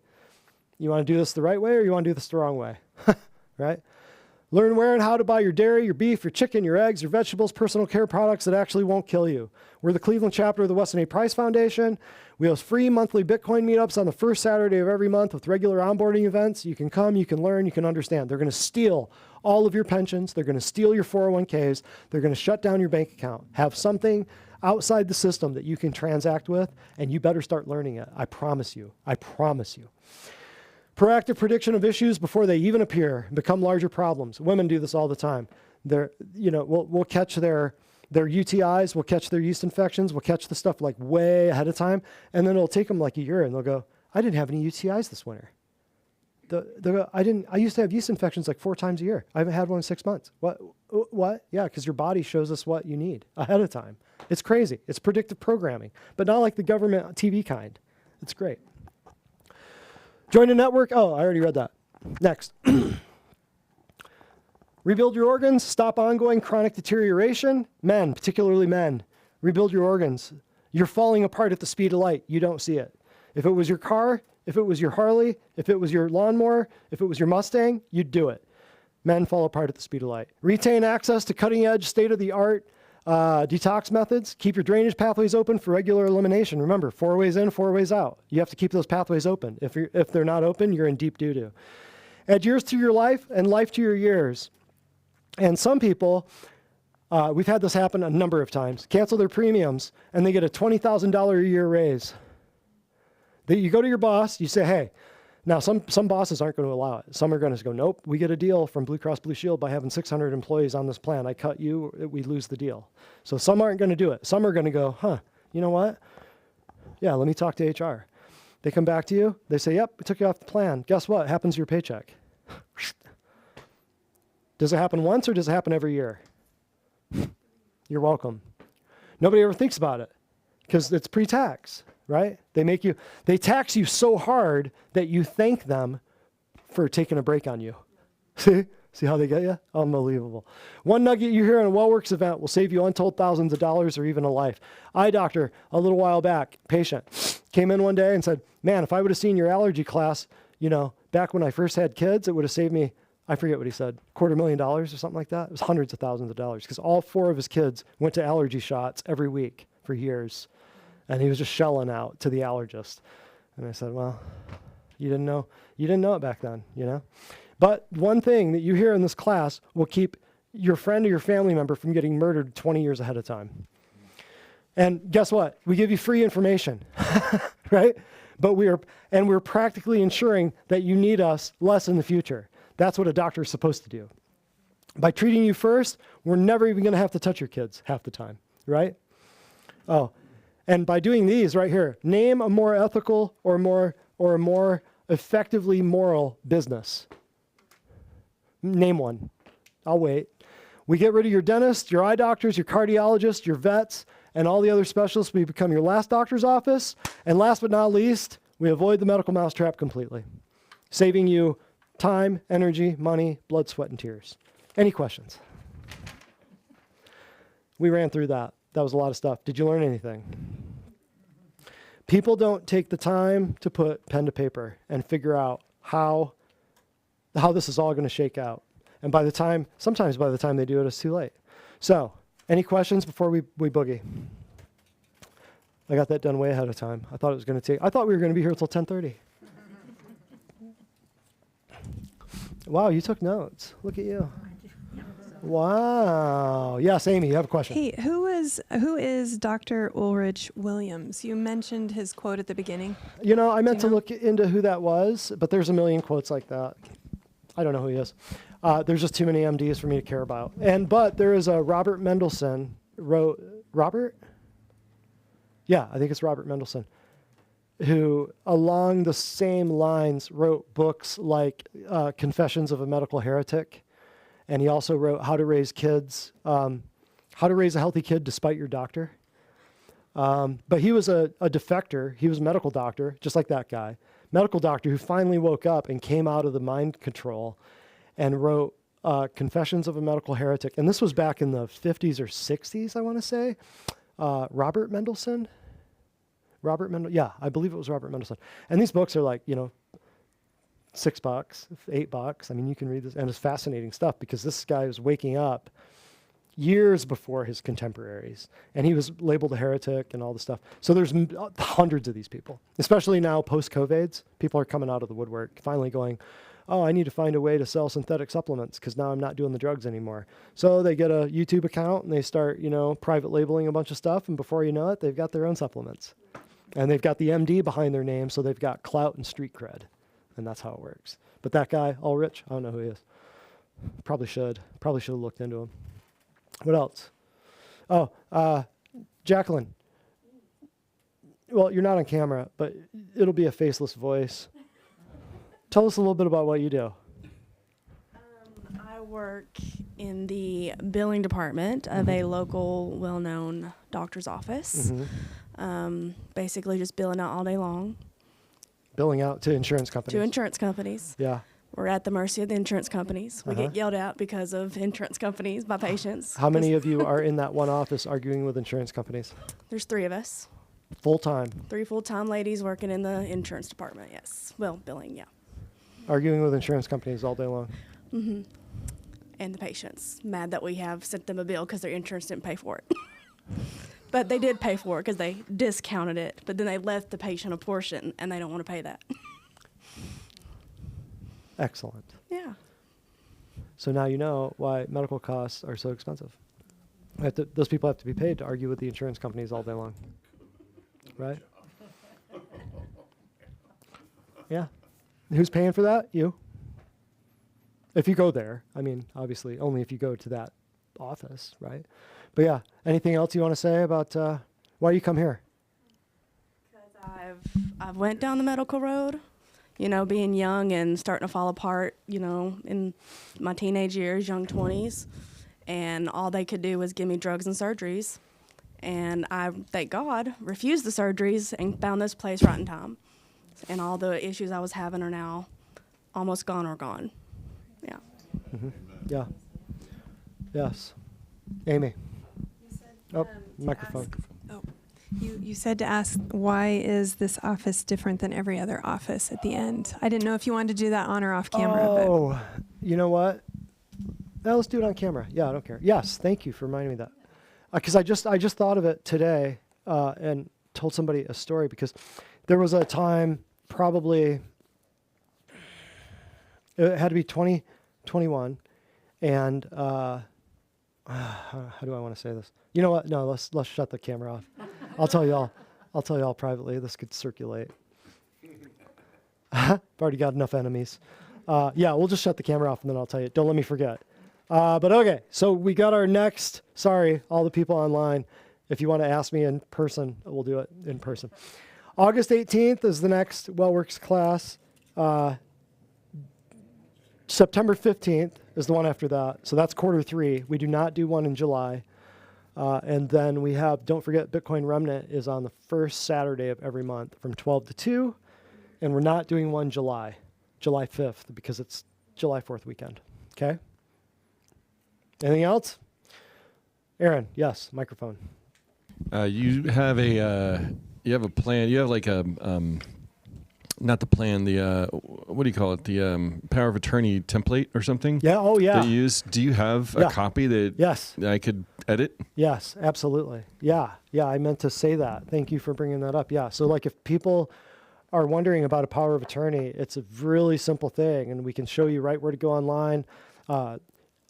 you want to do this the right way or you want to do this the wrong way? Right? Learn where and how to buy your dairy, your beef, your chicken, your eggs, your vegetables, personal care products that actually won't kill you. We're the Cleveland chapter of the Weston A. Price Foundation. We host free monthly Bitcoin meetups on the first Saturday of every month with regular onboarding events. You can come, you can learn, you can understand. They're going to steal all of your pensions. They're going to steal your 401ks. They're going to shut down your bank account. Have something outside the system that you can transact with, and you better start learning it. I promise you. I promise you. Proactive prediction of issues before they even appear, become larger problems. Women do this all the time. We'll catch their UTIs, we'll catch their yeast infections, we'll catch the stuff like way ahead of time, and then it'll take them like a year, and they'll go, I didn't have any UTIs this winter. I used to have yeast infections like 4 times a year. I haven't had one in 6 months. What? Yeah, because your body shows us what you need ahead of time. It's crazy. It's predictive programming, but not like the government TV kind. It's great. Join a network. Oh, I already read that. Next. Rebuild your organs. Stop ongoing chronic deterioration. Men, particularly men, rebuild your organs. You're falling apart at the speed of light. You don't see it. If it was your car, if it was your Harley, if it was your lawnmower, if it was your Mustang, you'd do it. Men fall apart at the speed of light. Retain access to cutting-edge, state-of-the-art detox methods. Keep your drainage pathways open for regular elimination. Remember, 4 ways in, 4 ways out. You have to keep those pathways open. If they're not open, you're in deep doo-doo. Add years to your life and life to your years. And some people, we've had this happen a number of times, cancel their premiums, and they get a $20,000 a year raise. You go to your boss, you say, hey, now some bosses aren't going to allow it. Some are going to go, nope, we get a deal from Blue Cross Blue Shield by having 600 employees on this plan. I cut you, we lose the deal. So some aren't going to do it. Some are going to go, you know what? Yeah, let me talk to HR. They come back to you. They say, yep, we took you off the plan. Guess what? Happens to your paycheck. Does it happen once or does it happen every year? You're welcome. Nobody ever thinks about it because it's pre-tax, right? They tax you so hard that you thank them for taking a break on you. See how they get you? Unbelievable. One nugget you hear at a WellWorks event will save you untold thousands of dollars or even a life. Eye doctor, a little while back, patient, came in one day and said, man, if I would have seen your allergy class, back when I first had kids, it would have saved me, I forget what he said, $250,000 or something like that. It was hundreds of thousands of dollars because all 4 of his kids went to allergy shots every week for years. And he was just shelling out to the allergist. And I said, well, you didn't know it back then, But one thing that you hear in this class will keep your friend or your family member from getting murdered 20 years ahead of time. And guess what? We give you free information, right? But we're practically ensuring that you need us less in the future. That's what a doctor is supposed to do. By treating you first, we're never even going to have to touch your kids half the time, right? Oh, and by doing these right here, name a more ethical or a more effectively moral business. Name one. I'll wait. We get rid of your dentist, your eye doctors, your cardiologists, your vets, and all the other specialists. We become your last doctor's office. And last but not least, we avoid the medical mousetrap completely, saving you time, energy, money, blood, sweat, and tears. Any questions? We ran through that. That was a lot of stuff. Did you learn anything? People don't take the time to put pen to paper and figure out how this is all going to shake out. And sometimes by the time they do it, it's too late. So, any questions before we boogie? I got that done way ahead of time. I thought we were going to be here until 10:30. Wow, you took notes. Look at you. Wow. Yes, Amy, you have a question. Hey, who is Dr. Ulrich Williams? You mentioned his quote at the beginning. I meant to look into who that was, but there's a million quotes like that. I don't know who he is. There's just too many MDs for me to care about. But there is a Robert Mendelsohn Robert? Yeah, I think it's Robert Mendelsohn, who along the same lines wrote books like Confessions of a Medical Heretic. And he also wrote How to Raise Kids, How to Raise a Healthy Kid Despite Your Doctor. But he was a defector. He was a medical doctor, just like that guy. Medical doctor who finally woke up and came out of the mind control and wrote Confessions of a Medical Heretic. And this was back in the 50s or 60s, I want to say. Robert Mendelsohn? Yeah, I believe it was Robert Mendelsohn. And these books are like, $6, $8. I mean, you can read this, and it's fascinating stuff because this guy was waking up years before his contemporaries, and he was labeled a heretic and all this stuff. So there's hundreds of these people, especially now post-COVIDs. People are coming out of the woodwork, finally going, oh, I need to find a way to sell synthetic supplements because now I'm not doing the drugs anymore. So they get a YouTube account and they start, private labeling a bunch of stuff, and before you know it, they've got their own supplements. And they've got the MD behind their name, so they've got clout and street cred. And that's how it works. But that guy, Ulrich, I don't know who he is. Probably should have looked into him. What else? Oh, Jacqueline. Well, you're not on camera, but it'll be a faceless voice. Tell us a little bit about what you do. I work in the billing department of a local, well-known doctor's office. Basically just billing out all day long. Billing out to insurance companies. To insurance companies. Yeah. We're at the mercy of the insurance companies. We get yelled at because of insurance companies by patients. How many of you are in that one office arguing with insurance companies? There's 3 of us. Full-time? 3 full-time ladies working in the insurance department, yes. Well, billing, yeah. Arguing with insurance companies all day long? And the patients, mad that we have sent them a bill because their insurance didn't pay for it. But they did pay for it because they discounted it. But then they left the patient a portion, and they don't want to pay that. Excellent. Yeah. So now you know why medical costs are so expensive. Those people have to be paid to argue with the insurance companies all day long. Right? Yeah. Who's paying for that? You. If you go there. I mean, obviously, only if you go to that office, right? But yeah, anything else you want to say about why you come here? Because I've went down the medical road. being young and starting to fall apart, in my teenage years, young 20s. And all they could do was give me drugs and surgeries. And I, thank God, refused the surgeries and found this place right in time. And all the issues I was having are now almost gone or gone. Yeah. Yeah. Yes. Amy. Microphone. You said to ask, why is this office different than every other office at the end? I didn't know if you wanted to do that on or off camera. Oh, you know what? Now let's do it on camera. Yeah, I don't care. Yes, thank you for reminding me of that. Because I just thought of it today and told somebody a story, because there was a time, probably it had to be 2021, and how do I want to say this? You know what? No, let's shut the camera off. I'll tell y'all privately. This could circulate. I've already got enough enemies. Yeah, we'll just shut the camera off and then I'll tell you. Don't let me forget. But okay, so we got our next, sorry, all the people online. If you want to ask me in person, we'll do it in person. August 18th is the next WellWorks class. September 15th is the one after that. So that's Q3. We do not do one in July. And then we have, don't forget, Bitcoin Remnant is on the first Saturday of every month from 12 to 2. And we're not doing one July 5th, because it's July 4th weekend. Okay? Anything else? Aaron, yes, microphone. You have a plan. You have like a not the plan. The what do you call it? The power of attorney template or something. Yeah. Oh, yeah. That you use. Do you have a copy that Yes. I could edit? Yes, absolutely. Yeah. I meant to say that. Thank you for bringing that up. Yeah. So like if people are wondering about a power of attorney, it's a really simple thing, and we can show you right where to go online.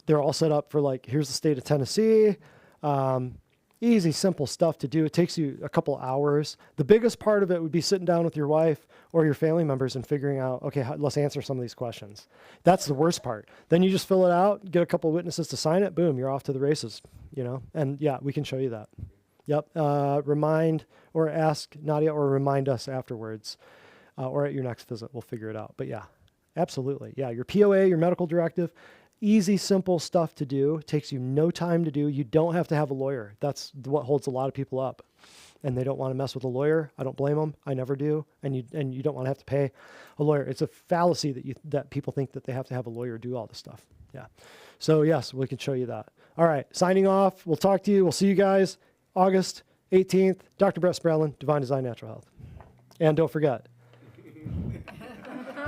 They're all set up for like, here's the state of Tennessee. Easy, simple stuff to do. It takes you a couple hours. The biggest part of it would be sitting down with your wife or your family members and figuring out, okay, let's answer some of these questions. That's the worst part. Then you just fill it out, get a couple of witnesses to sign it, boom, you're off to the races, And yeah, we can show you that. Yep. Remind or ask Nadia or remind us afterwards or at your next visit. We'll figure it out. But yeah, absolutely. Yeah, your POA, your medical directive, easy, simple stuff to do. Takes you no time to do. You don't have to have a lawyer. That's what holds a lot of people up. And they don't want to mess with a lawyer. I don't blame them. I never do. And you don't want to have to pay a lawyer. It's a fallacy that people think that they have to have a lawyer do all this stuff. Yeah. So yes, we can show you that. All right. Signing off. We'll talk to you. We'll see you guys August 18th. Dr. Brett Sprellin, Divine Design Natural Health. And don't forget,